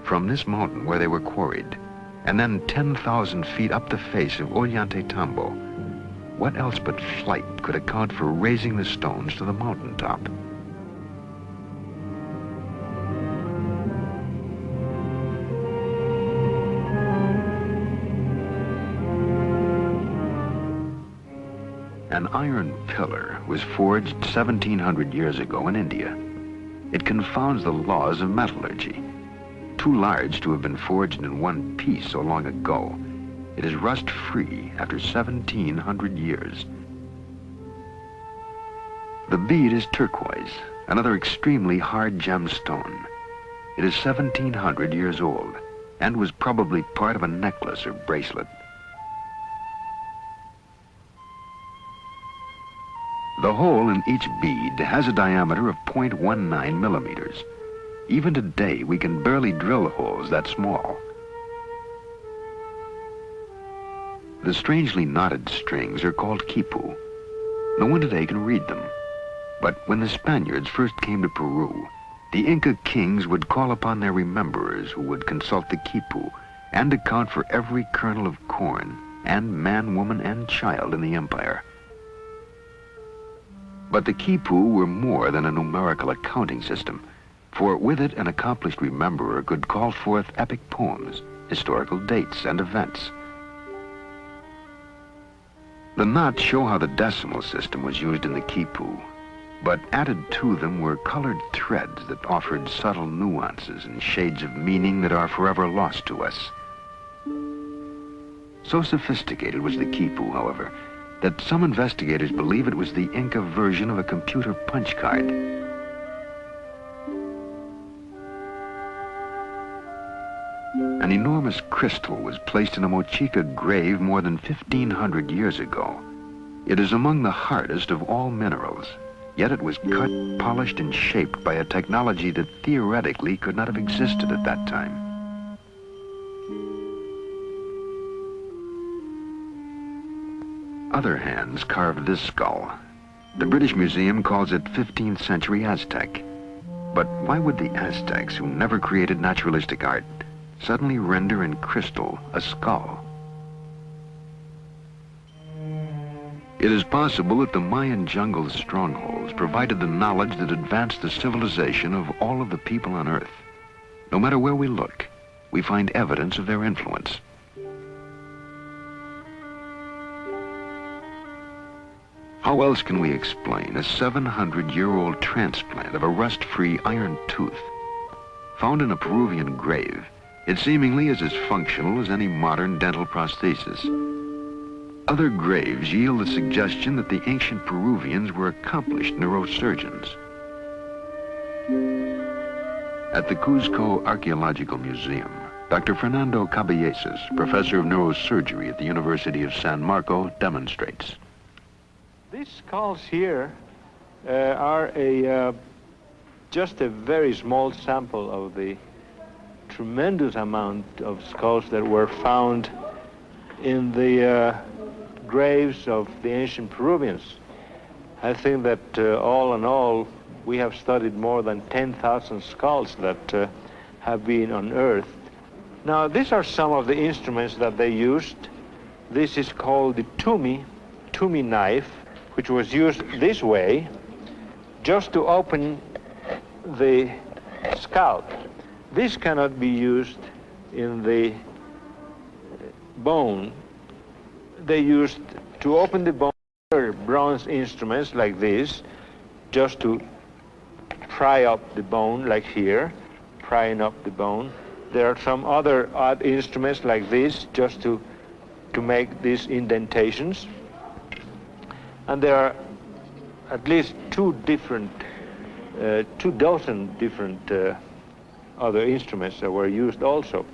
from this mountain where they were quarried, and then 10,000 feet up the face of Ollantaytambo. What else but flight could account for raising the stones to the mountaintop? An iron pillar was forged 1,700 years ago in India. It confounds the laws of metallurgy. Too large to have been forged in one piece so long ago, it is rust-free after 1,700 years. The bead is turquoise, another extremely hard gemstone. It is 1,700 years old and was probably part of a necklace or bracelet. The hole in each bead has a diameter of 0.19 millimeters. Even today, we can barely drill holes that small. The strangely knotted strings are called quipu. No one today can read them. But when the Spaniards first came to Peru, the Inca kings would call upon their rememberers who would consult the quipu and account for every kernel of corn and man, woman, and child in the empire. But the quipu were more than a numerical accounting system, for with it an accomplished rememberer could call forth epic poems, historical dates, and events. The knots show how the decimal system was used in the quipu, but added to them were colored threads that offered subtle nuances and shades of meaning that are forever lost to us. So sophisticated was the quipu, however, that some investigators believe it was the Inca version of a computer punch card. An enormous crystal was placed in a Mochica grave more than 1,500 years ago. It is among the hardest of all minerals, yet it was cut, polished, and shaped by a technology that theoretically could not have existed at that time. Other hands carved this skull. The British Museum calls it 15th century Aztec. But why would the Aztecs, who never created naturalistic art, suddenly render in crystal a skull? It is possible that the Mayan jungle strongholds provided the knowledge that advanced the civilization of all of the people on Earth. No matter where we look, we find evidence of their influence. How else can we explain a 700-year-old transplant of a rust-free iron tooth? Found in a Peruvian grave, it seemingly is as functional as any modern dental prosthesis. Other graves yield the suggestion that the ancient Peruvians were accomplished neurosurgeons. At the Cuzco Archaeological Museum, Dr. Fernando Caballesas, professor of neurosurgery at the University of San Marco, demonstrates. These skulls here are just a very small sample of the tremendous amount of skulls that were found in the graves of the ancient Peruvians. I think that all in all, we have studied more than 10,000 skulls that have been unearthed. Now, these are some of the instruments that they used. This is called the tumi knife, which was used this way just to open the scalp. This cannot be used in the bone. They used to open the bone bronze instruments like this, just to pry up the bone, like here, prying up the bone. There are some other odd instruments like this, just to make these indentations. And there are at least 2 dozen different other instruments that were used also.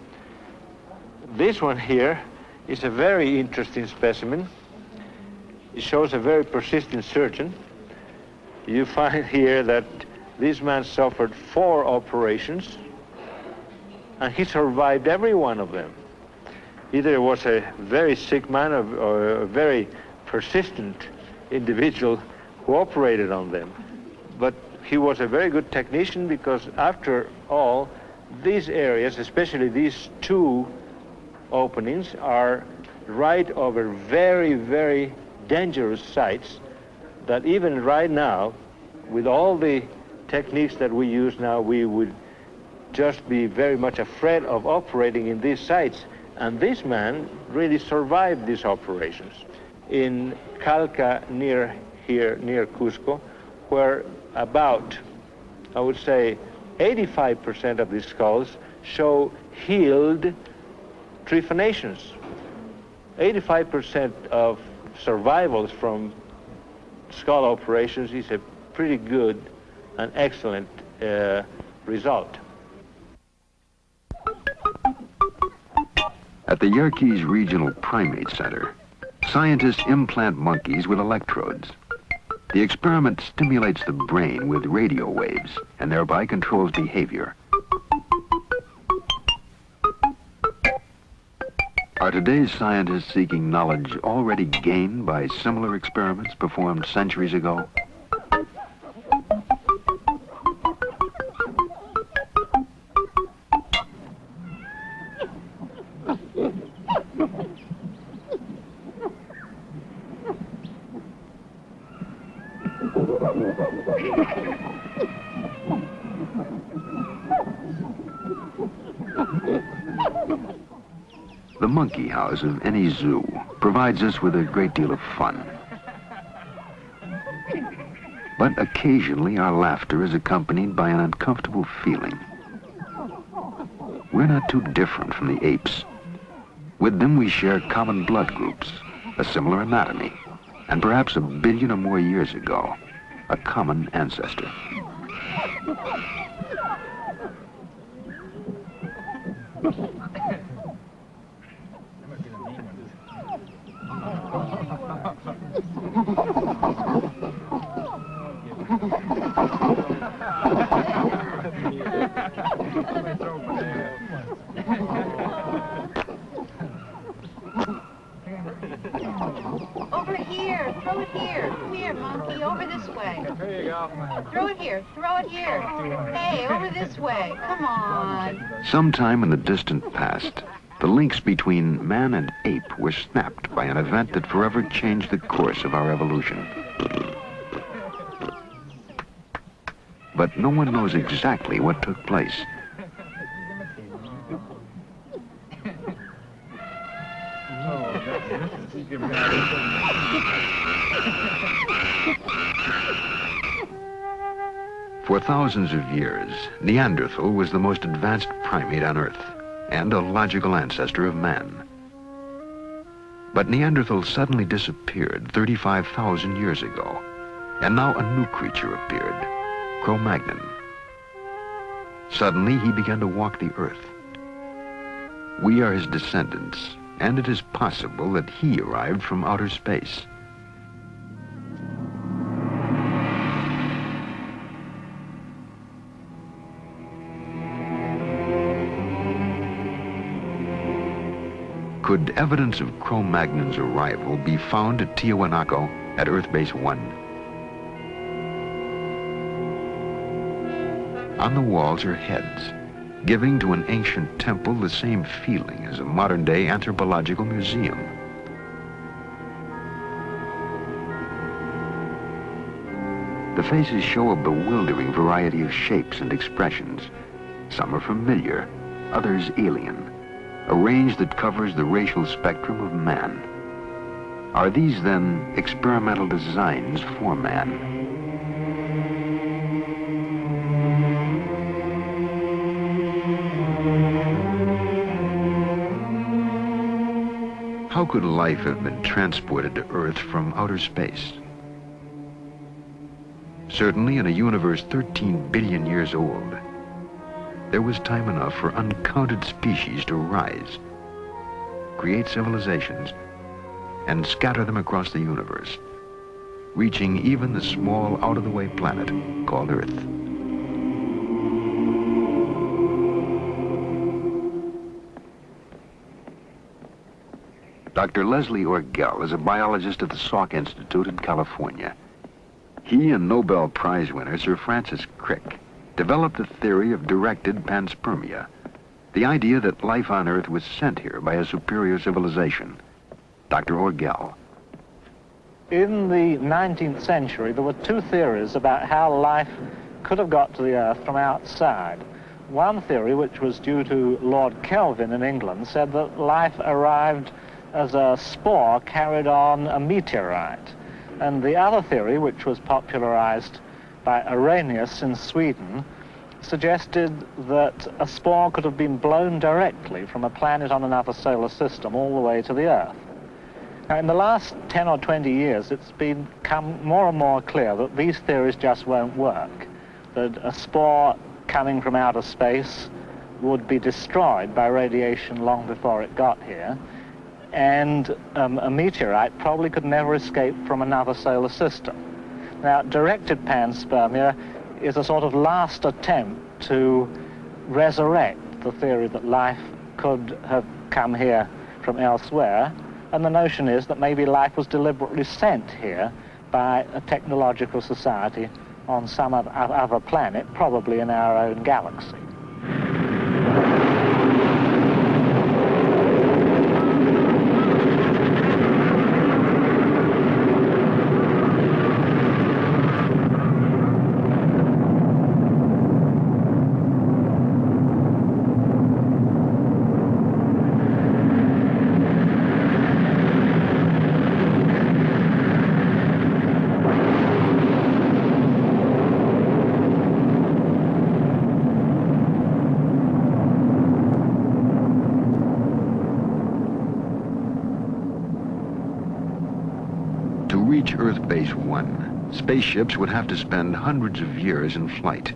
This one here is a very interesting specimen. It shows a very persistent surgeon. You find here that this man suffered 4 operations, and he survived every one of them. Either it was a very sick man or a very persistent individual who operated on them. But he was a very good technician, because after all, these areas, especially these 2 openings, are right over very, very dangerous sites that even right now, with all the techniques that we use now, we would just be very much afraid of operating in these sites. And this man really survived these operations. In Calca, near here, near Cusco, where about, I would say, 85% of these skulls show healed trephanations. 85% of survivals from skull operations is a pretty good and excellent result. At the Yerkes Regional Primate Center, scientists implant monkeys with electrodes. The experiment stimulates the brain with radio waves and thereby controls behavior. Are today's scientists seeking knowledge already gained by similar experiments performed centuries ago? The monkey house of any zoo provides us with a great deal of fun. But occasionally our laughter is accompanied by an uncomfortable feeling. We're not too different from the apes. With them we share common blood groups, a similar anatomy, and perhaps 1 billion or more years ago, a common ancestor. Over here, throw it here. Come here, monkey, over this way. There you go. Throw it here, throw it here. Hey, over this way, come on. Sometime in the distant past, the links between man and ape were snapped by an event that forever changed the course of our evolution. But no one knows exactly what took place. For thousands of years, Neanderthal was the most advanced primate on Earth and a logical ancestor of man. But Neanderthal suddenly disappeared 35,000 years ago, and now a new creature appeared, Cro-Magnon. Suddenly, he began to walk the Earth. We are his descendants, and it is possible that he arrived from outer space. Could evidence of Cro-Magnon's arrival be found at Tiwanaku at Earth Base 1? On the walls are heads, giving to an ancient temple the same feeling as a modern-day anthropological museum. The faces show a bewildering variety of shapes and expressions. Some are familiar, others alien, a range that covers the racial spectrum of man. Are these, then, experimental designs for man? How could life have been transported to Earth from outer space? Certainly in a universe 13 billion years old, there was time enough for uncounted species to rise, create civilizations, and scatter them across the universe, reaching even the small, out-of-the-way planet called Earth. Dr. Leslie Orgel is a biologist at the Salk Institute in California. He and Nobel Prize winner Sir Francis Crick developed a theory of directed panspermia, the idea that life on Earth was sent here by a superior civilization. Dr. Orgel. In the 19th century, there were two theories about how life could have got to the Earth from outside. One theory, which was due to Lord Kelvin in England, said that life arrived as a spore carried on a meteorite. And the other theory, which was popularized by Arrhenius in Sweden, suggested that a spore could have been blown directly from a planet on another solar system all the way to the Earth. Now, in the last 10 or 20 years, it's become more and more clear that these theories just won't work, that a spore coming from outer space would be destroyed by radiation long before it got here, and a meteorite probably could never escape from another solar system. Now, directed panspermia is a sort of last attempt to resurrect the theory that life could have come here from elsewhere, and the notion is that maybe life was deliberately sent here by a technological society on some other planet, probably in our own galaxy. Earth Base 1, spaceships would have to spend hundreds of years in flight.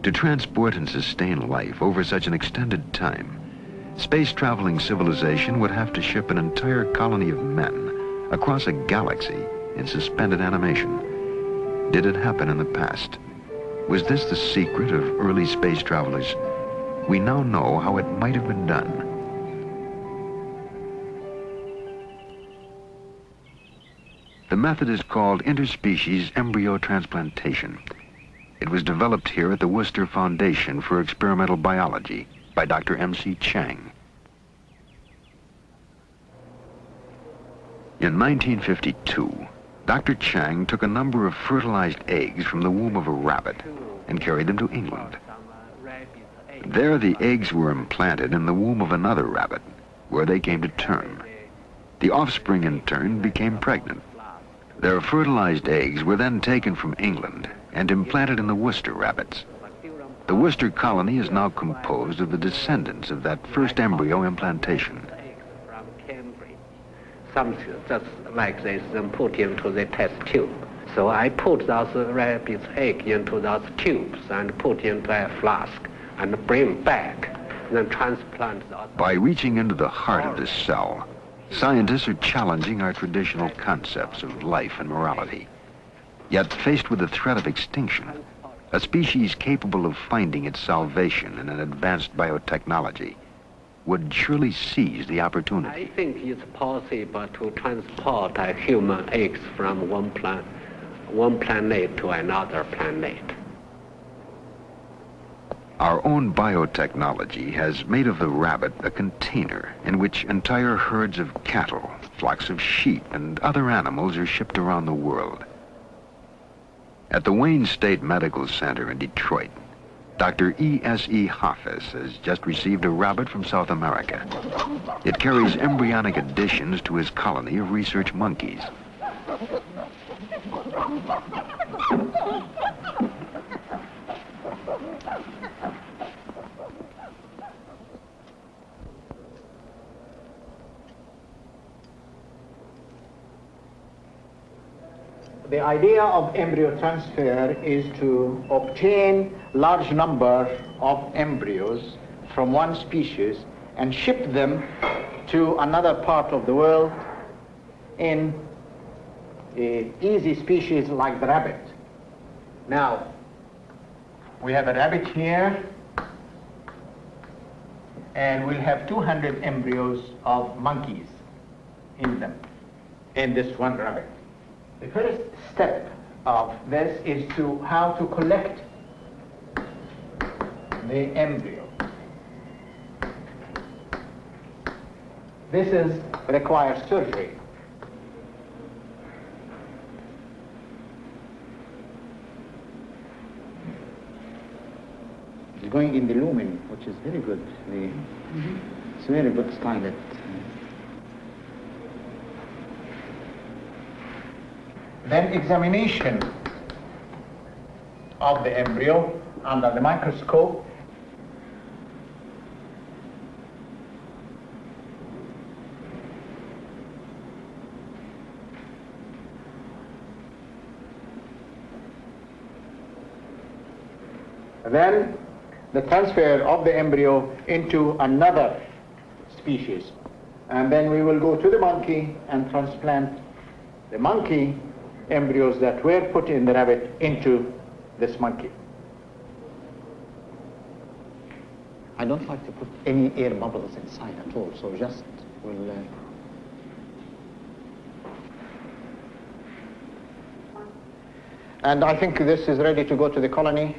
To transport and sustain life over such an extended time, space-traveling civilization would have to ship an entire colony of men across a galaxy in suspended animation. Did it happen in the past? Was this the secret of early space travelers? We now know how it might have been done. The method is called interspecies embryo transplantation. It was developed here at the Worcester Foundation for Experimental Biology by Dr. M.C. Chang. In 1952, Dr. Chang took a number of fertilized eggs from the womb of a rabbit and carried them to England. There, the eggs were implanted in the womb of another rabbit, where they came to term. The offspring, in turn, became pregnant. Their fertilized eggs were then taken from England and implanted in the Worcester rabbits. The Worcester colony is now composed of the descendants of that first embryo implantation. Something just like this, then put into the test tube. So I put those rabbit's egg into those tubes and put into a flask and bring back, then transplant those. By reaching into the heart of the cell, scientists are challenging our traditional concepts of life and morality. Yet, faced with the threat of extinction, a species capable of finding its salvation in an advanced biotechnology, would surely seize the opportunity. I think it's possible to transport a human eggs from one planet to another planet. Our own biotechnology has made of the rabbit a container in which entire herds of cattle, flocks of sheep, and other animals are shipped around the world. At the Wayne State Medical Center in Detroit, Dr. E.S.E. Hoffes has just received a rabbit from South America. It carries embryonic additions to his colony of research monkeys. The idea of embryo transfer is to obtain large number of embryos from one species and ship them to another part of the world in an easy species like the rabbit. Now, we have a rabbit here, and we'll have 200 embryos of monkeys in them, in this one rabbit. The first step of this is how to collect the embryo. This requires surgery. It's going in the lumen, which is very good. It's very good style. Then examination of the embryo under the microscope. Then the transfer of the embryo into another species. And then we will go to the monkey and transplant the monkey embryos that were put in the rabbit into this monkey. I don't like to put any air bubbles inside at all, so just we'll... And I think this is ready to go to the colony.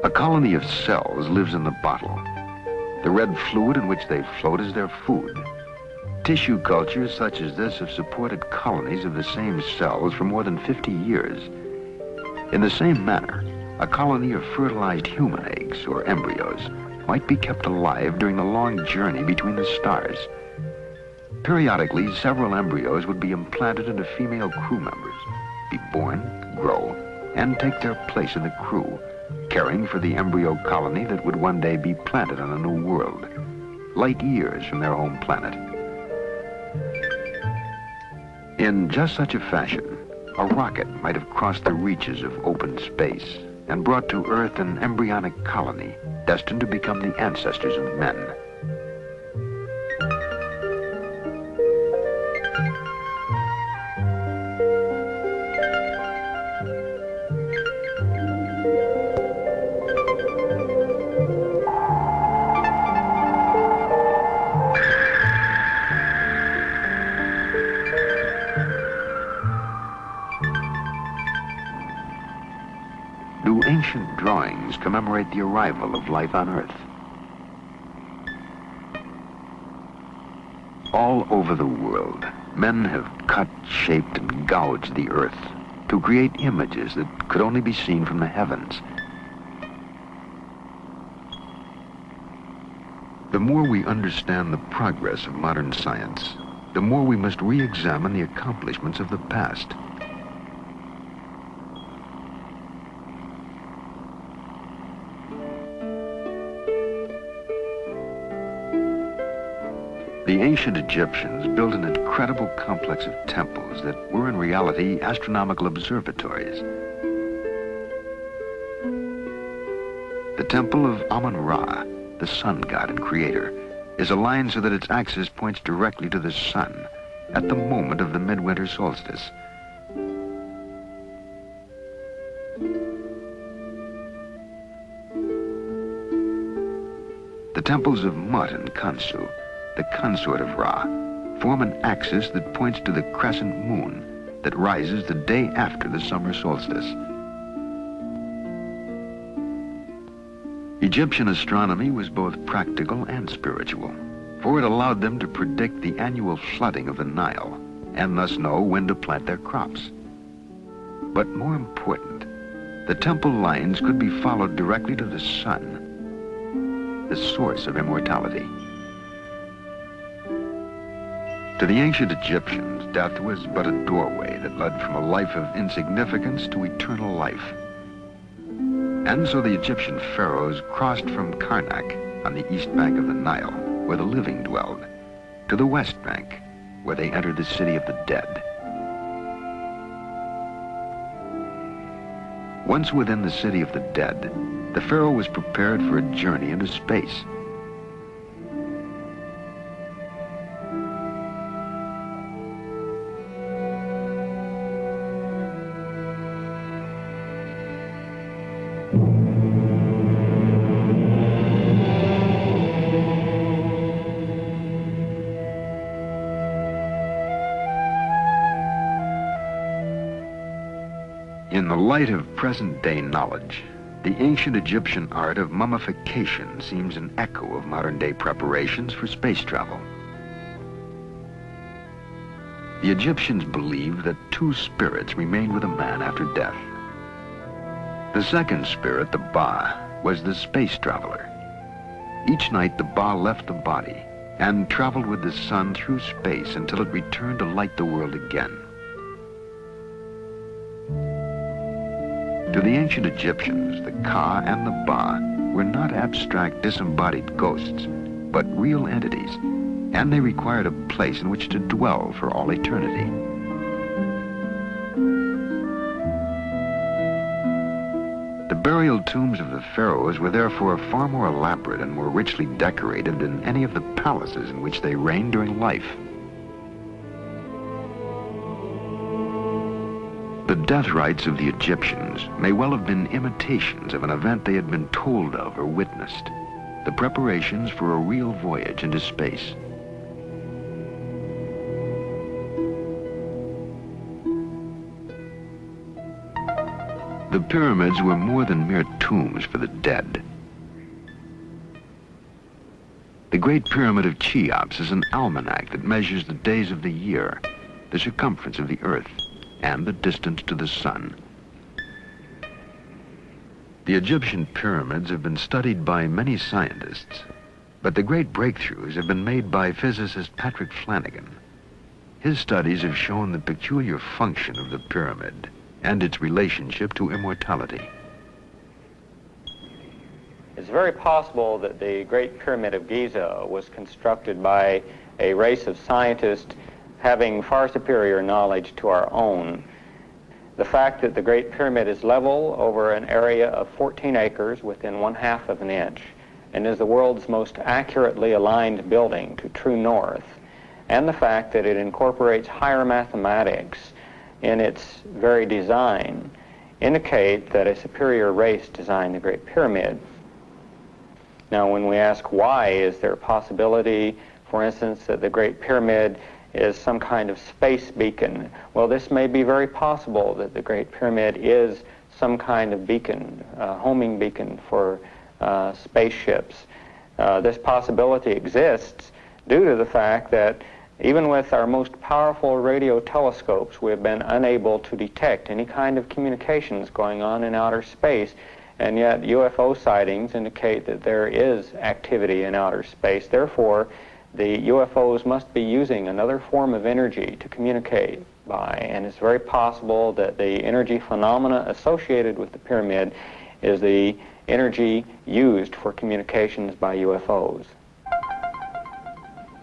A colony of cells lives in the bottle. The red fluid in which they float is their food. Tissue cultures such as this have supported colonies of the same cells for more than 50 years. In the same manner, a colony of fertilized human eggs or embryos might be kept alive during the long journey between the stars. Periodically, several embryos would be implanted into female crew members, be born, grow, and take their place in the crew, caring for the embryo colony that would one day be planted on a new world, light years from their home planet. In just such a fashion, a rocket might have crossed the reaches of open space and brought to Earth an embryonic colony destined to become the ancestors of men. ancient drawings commemorate the arrival of life on Earth. All over the world, men have cut, shaped, and gouged the Earth to create images that could only be seen from the heavens. The more we understand the progress of modern science, the more we must re-examine the accomplishments of the past. The ancient Egyptians built an incredible complex of temples that were in reality astronomical observatories. The temple of Amun-Ra, the sun god and creator, is aligned so that its axis points directly to the sun at the moment of the midwinter solstice. The temples of Mut and Khonsu, the consort of Ra, form an axis that points to the crescent moon that rises the day after the summer solstice. Egyptian astronomy was both practical and spiritual, for it allowed them to predict the annual flooding of the Nile and thus know when to plant their crops. But more important, the temple lines could be followed directly to the sun, the source of immortality. To the ancient Egyptians, death was but a doorway that led from a life of insignificance to eternal life. And so the Egyptian pharaohs crossed from Karnak on the east bank of the Nile, where the living dwelled, to the west bank, where they entered the city of the dead. Once within the city of the dead, the pharaoh was prepared for a journey into space. In the light of present-day knowledge, the ancient Egyptian art of mummification seems an echo of modern-day preparations for space travel. The Egyptians believed that two spirits remained with a man after death. The second spirit, the Ba, was the space traveler. Each night, the Ba left the body and traveled with the sun through space until it returned to light the world again. To the ancient Egyptians, the Ka and the Ba were not abstract disembodied ghosts, but real entities, and they required a place in which to dwell for all eternity. The burial tombs of the pharaohs were therefore far more elaborate and more richly decorated than any of the palaces in which they reigned during life. The death rites of the Egyptians may well have been imitations of an event they had been told of or witnessed, the preparations for a real voyage into space. The pyramids were more than mere tombs for the dead. The Great Pyramid of Cheops is an almanac that measures the days of the year, the circumference of the earth, and the distance to the sun. The Egyptian pyramids have been studied by many scientists, but the great breakthroughs have been made by physicist Patrick Flanagan. His studies have shown the peculiar function of the pyramid and its relationship to immortality. It's very possible that the Great Pyramid of Giza was constructed by a race of scientists having far superior knowledge to our own. The fact that the Great Pyramid is level over an area of 14 acres within 1/2 of an inch and is the world's most accurately aligned building to true north, and the fact that it incorporates higher mathematics in its very design, indicate that a superior race designed the Great Pyramid. Now, when we ask why, is there a possibility, for instance, that the Great Pyramid is some kind of space beacon? Well, this may be very possible that the Great Pyramid is some kind of beacon, homing beacon for spaceships. This possibility exists due to the fact that even with our most powerful radio telescopes, we have been unable to detect any kind of communications going on in outer space, and yet UFO sightings indicate that there is activity in outer space. Therefore, the UFOs must be using another form of energy to communicate by, and it's very possible that the energy phenomena associated with the pyramid is the energy used for communications by UFOs.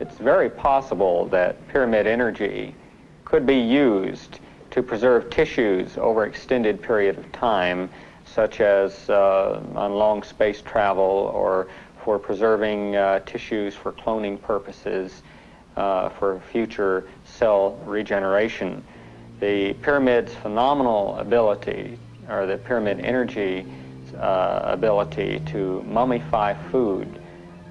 It's very possible that pyramid energy could be used to preserve tissues over an extended period of time, such as on long space travel, or for preserving tissues for cloning purposes, for future cell regeneration. The pyramid's phenomenal ability, or the pyramid energy ability to mummify food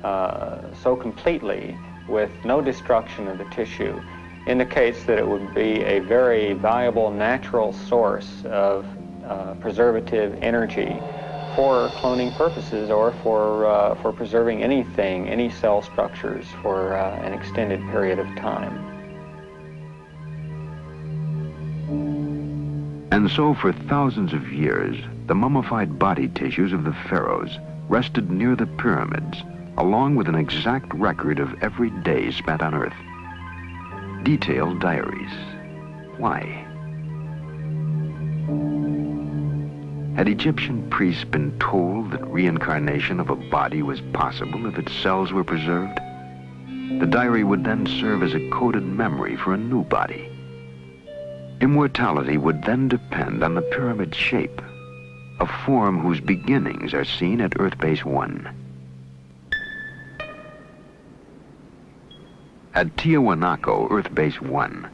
so completely with no destruction of the tissue, indicates that it would be a very valuable natural source of preservative energy for cloning purposes, or for preserving anything, any cell structures for an extended period of time. And so for thousands of years, the mummified body tissues of the pharaohs rested near the pyramids, along with an exact record of every day spent on Earth. Detailed diaries. Why? Had Egyptian priests been told that reincarnation of a body was possible if its cells were preserved? The diary would then serve as a coded memory for a new body. Immortality would then depend on the pyramid shape, a form whose beginnings are seen at Earth Base 1. At Tiahuanaco, Earth Base 1,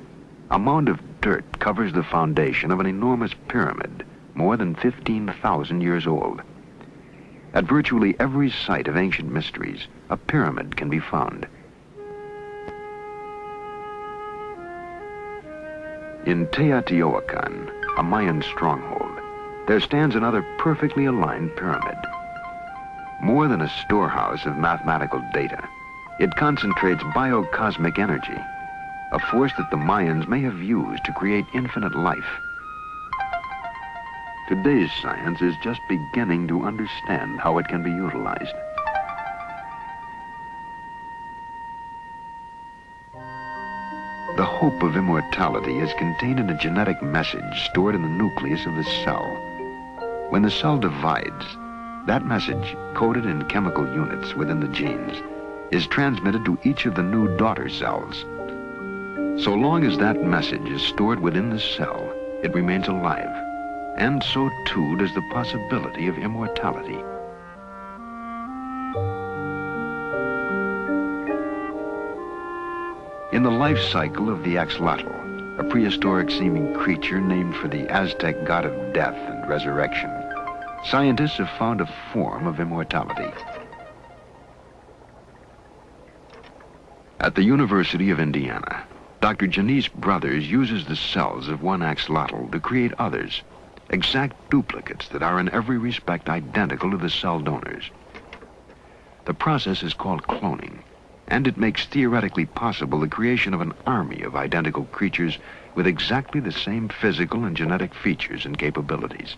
a mound of dirt covers the foundation of an enormous pyramid, more than 15,000 years old. At virtually every site of ancient mysteries, a pyramid can be found. In Teotihuacan, a Mayan stronghold, there stands another perfectly aligned pyramid. More than a storehouse of mathematical data, it concentrates biocosmic energy, a force that the Mayans may have used to create infinite life. Today's science is just beginning to understand how it can be utilized. The hope of immortality is contained in a genetic message stored in the nucleus of the cell. When the cell divides, that message, coded in chemical units within the genes, is transmitted to each of the new daughter cells. So long as that message is stored within the cell, it remains alive. And so too does the possibility of immortality. In the life cycle of the axolotl, a prehistoric-seeming creature named for the Aztec god of death and resurrection, scientists have found a form of immortality. At the University of Indiana, Dr. Janice Brothers uses the cells of one axolotl to create others, exact duplicates that are in every respect identical to the cell donors. The process is called cloning, and it makes theoretically possible the creation of an army of identical creatures with exactly the same physical and genetic features and capabilities.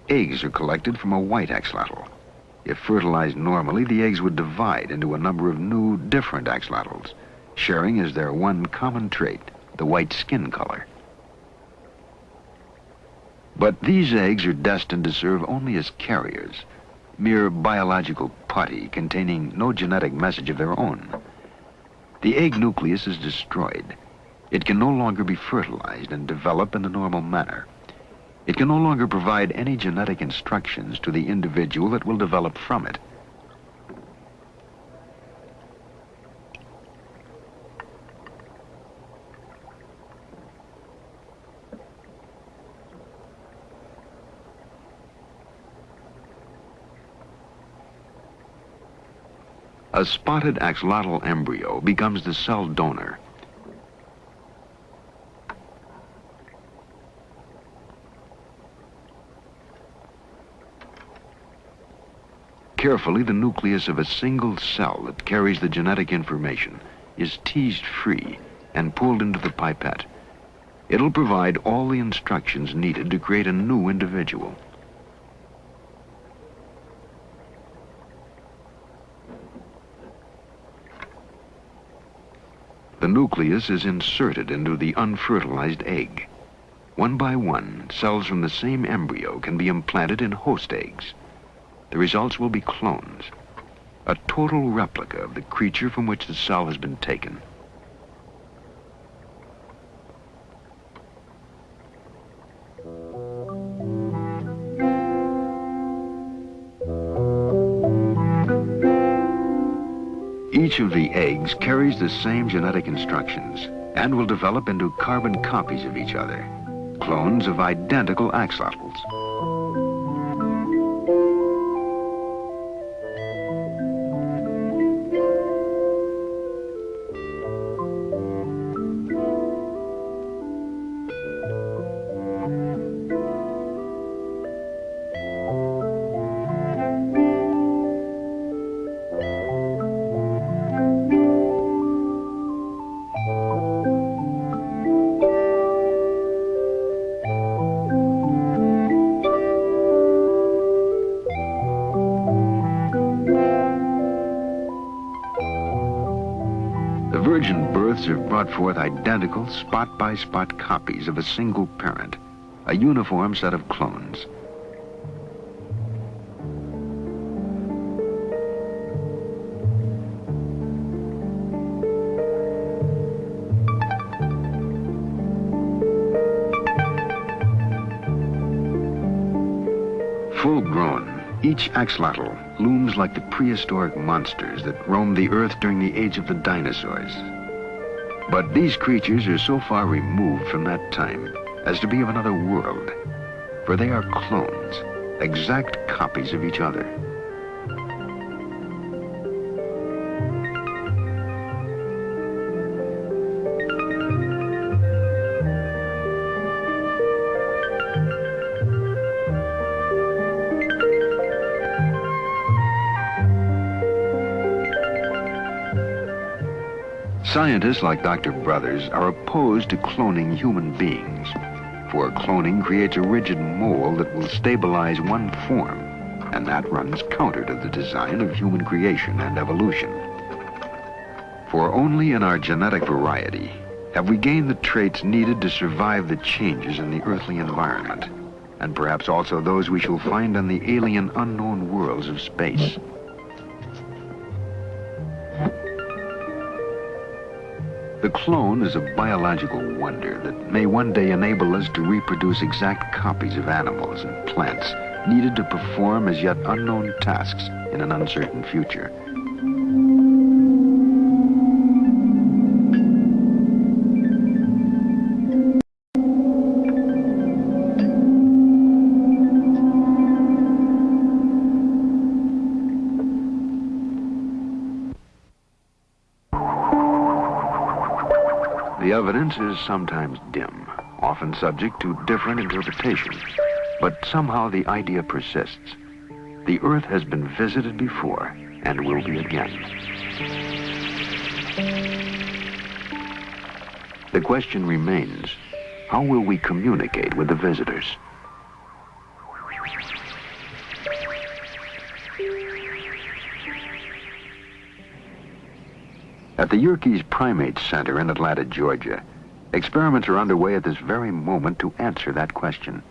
Eggs are collected from a white axolotl. If fertilized normally, the eggs would divide into a number of new, different axolotls, sharing as their one common trait, the white skin color. But these eggs are destined to serve only as carriers, mere biological putty containing no genetic message of their own. The egg nucleus is destroyed. It can no longer be fertilized and develop in the normal manner. It can no longer provide any genetic instructions to the individual that will develop from it. A spotted axolotl embryo becomes the cell donor. Carefully, the nucleus of a single cell that carries the genetic information is teased free and pulled into the pipette. It'll provide all the instructions needed to create a new individual. The nucleus is inserted into the unfertilized egg. One by one, cells from the same embryo can be implanted in host eggs. The results will be clones, a total replica of the creature from which the cell has been taken. Each of the eggs carries the same genetic instructions and will develop into carbon copies of each other, clones of identical axolotls. Virgin births have brought forth identical spot-by-spot copies of a single parent, a uniform set of clones. Full-grown, each axolotl looms like the prehistoric monsters that roamed the earth during the age of the dinosaurs. But these creatures are so far removed from that time as to be of another world, for they are clones, exact copies of each other. Scientists like Dr. Brothers are opposed to cloning human beings, for cloning creates a rigid mold that will stabilize one form, and that runs counter to the design of human creation and evolution. For only in our genetic variety have we gained the traits needed to survive the changes in the earthly environment, and perhaps also those we shall find on the alien unknown worlds of space. The clone is a biological wonder that may one day enable us to reproduce exact copies of animals and plants needed to perform as yet unknown tasks in an uncertain future. The evidence is sometimes dim, often subject to different interpretation, but somehow the idea persists. The Earth has been visited before and will be again. The question remains, how will we communicate with the visitors? At the Yerkes Primate Center in Atlanta, Georgia, experiments are underway at this very moment to answer that question.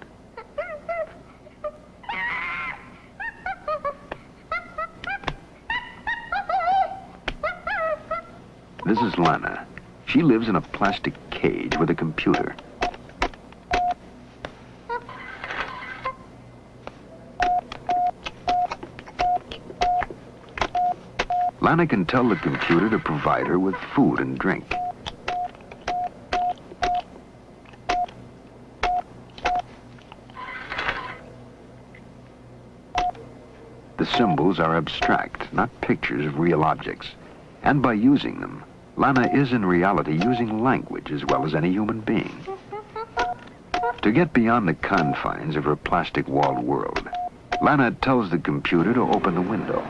This is Lana. She lives in a plastic cage with a computer. Lana can tell the computer to provide her with food and drink. The symbols are abstract, not pictures of real objects. And by using them, Lana is in reality using language as well as any human being. To get beyond the confines of her plastic-walled world, Lana tells the computer to open the window.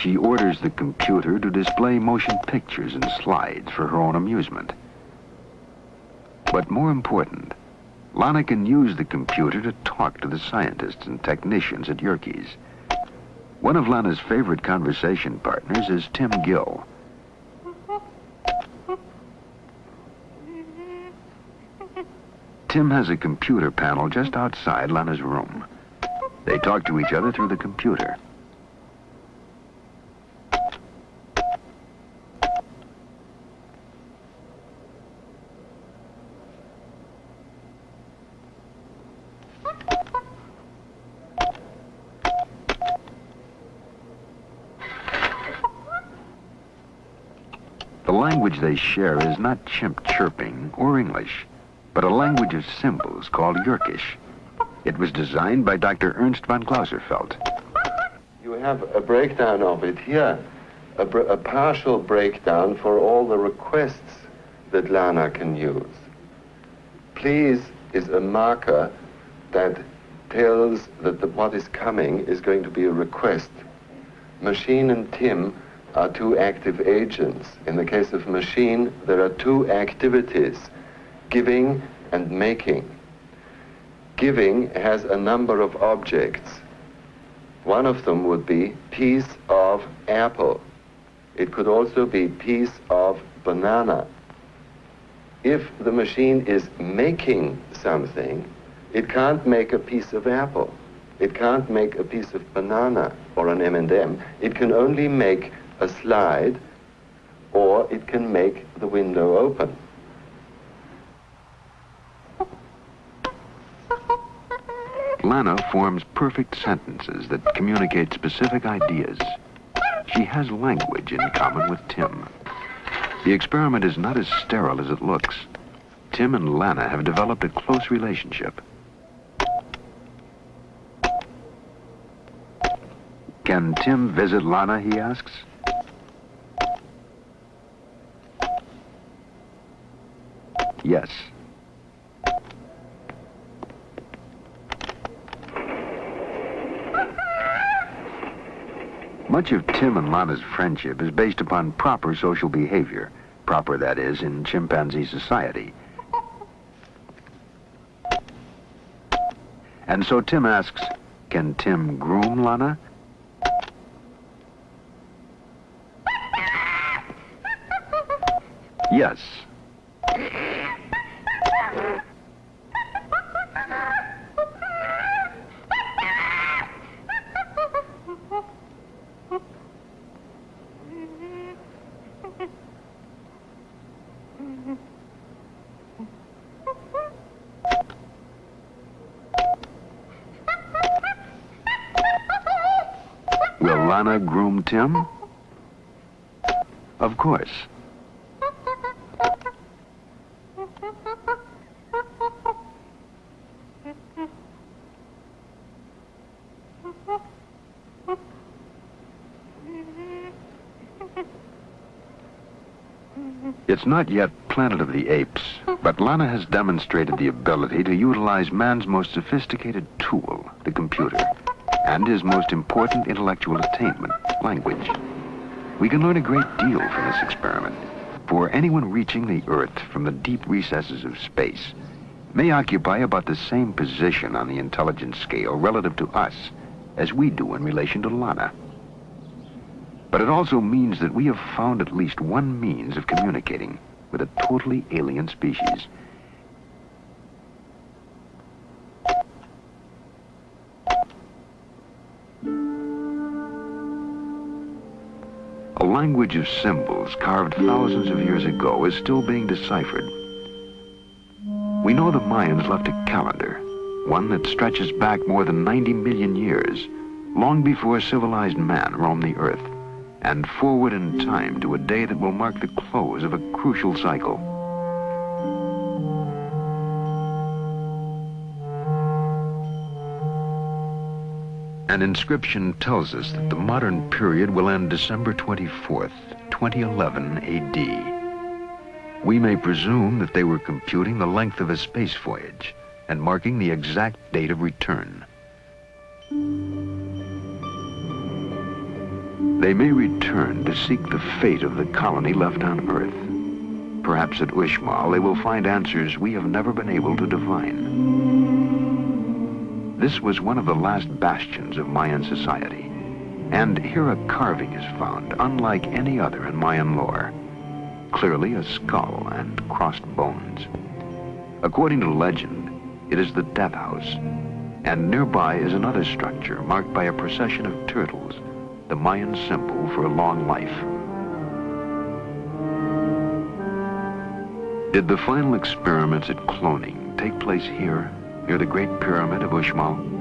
She orders the computer to display motion pictures and slides for her own amusement. But more important, Lana can use the computer to talk to the scientists and technicians at Yerkes. One of Lana's favorite conversation partners is Tim Gill. Tim has a computer panel just outside Lana's room. They talk to each other through the computer. The language they share is not chimp chirping or English, but a language of symbols called Yerkish. It was designed by Dr. Ernst von Clauserfeld. You have a breakdown of it here, a partial breakdown for all the requests that Lana can use. Please is a marker that tells that what is coming is going to be a request. Machine and Tim are two active agents. In the case of machine, there are two activities, giving and making. Giving has a number of objects. One of them would be piece of apple. It could also be piece of banana. If the machine is making something, it can't make a piece of apple. It can't make a piece of banana or an M&M. It can only make a slide, or it can make the window open. Lana forms perfect sentences that communicate specific ideas. She has language in common with Tim. The experiment is not as sterile as it looks. Tim and Lana have developed a close relationship. Can Tim visit Lana, he asks. Yes. Much of Tim and Lana's friendship is based upon proper social behavior. Proper, that is, in chimpanzee society. And so Tim asks, can Tim groom Lana? Yes. Will Lana groom Tim? Of course. It's not yet Planet of the Apes, but Lana has demonstrated the ability to utilize man's most sophisticated tool, the computer, and his most important intellectual attainment, language. We can learn a great deal from this experiment, for anyone reaching the Earth from the deep recesses of space may occupy about the same position on the intelligence scale relative to us as we do in relation to Lana. But it also means that we have found at least one means of communicating with a totally alien species. A language of symbols carved thousands of years ago is still being deciphered. We know the Mayans left a calendar, one that stretches back more than 90 million years, long before civilized man roamed the Earth, and forward in time to a day that will mark the close of a crucial cycle. An inscription tells us that the modern period will end December 24th, 2011 AD. We may presume that they were computing the length of a space voyage and marking the exact date of return. They may return to seek the fate of the colony left on Earth. Perhaps at Uxmal they will find answers we have never been able to divine. This was one of the last bastions of Mayan society, and here a carving is found unlike any other in Mayan lore. Clearly a skull and crossed bones. According to legend, it is the death house, and nearby is another structure marked by a procession of turtles, the Mayan symbol for a long life. Did the final experiments at cloning take place here, near the Great Pyramid of Uxmal?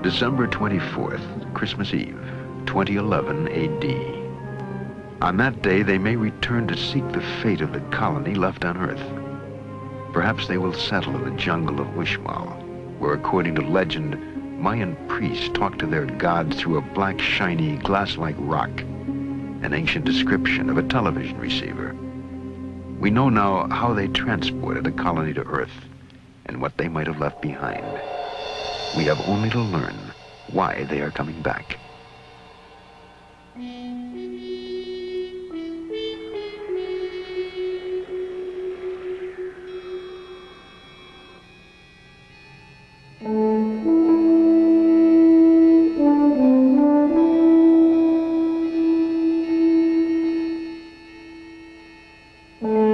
December 24th, Christmas Eve, 2011 AD. On that day, they may return to seek the fate of the colony left on Earth. Perhaps they will settle in the jungle of Uxmal, where, according to legend, Mayan priests talk to their gods through a black, shiny, glass-like rock, an ancient description of a television receiver. We know now how they transported a colony to Earth and what they might have left behind. We have only to learn why they are coming back. Mm-hmm.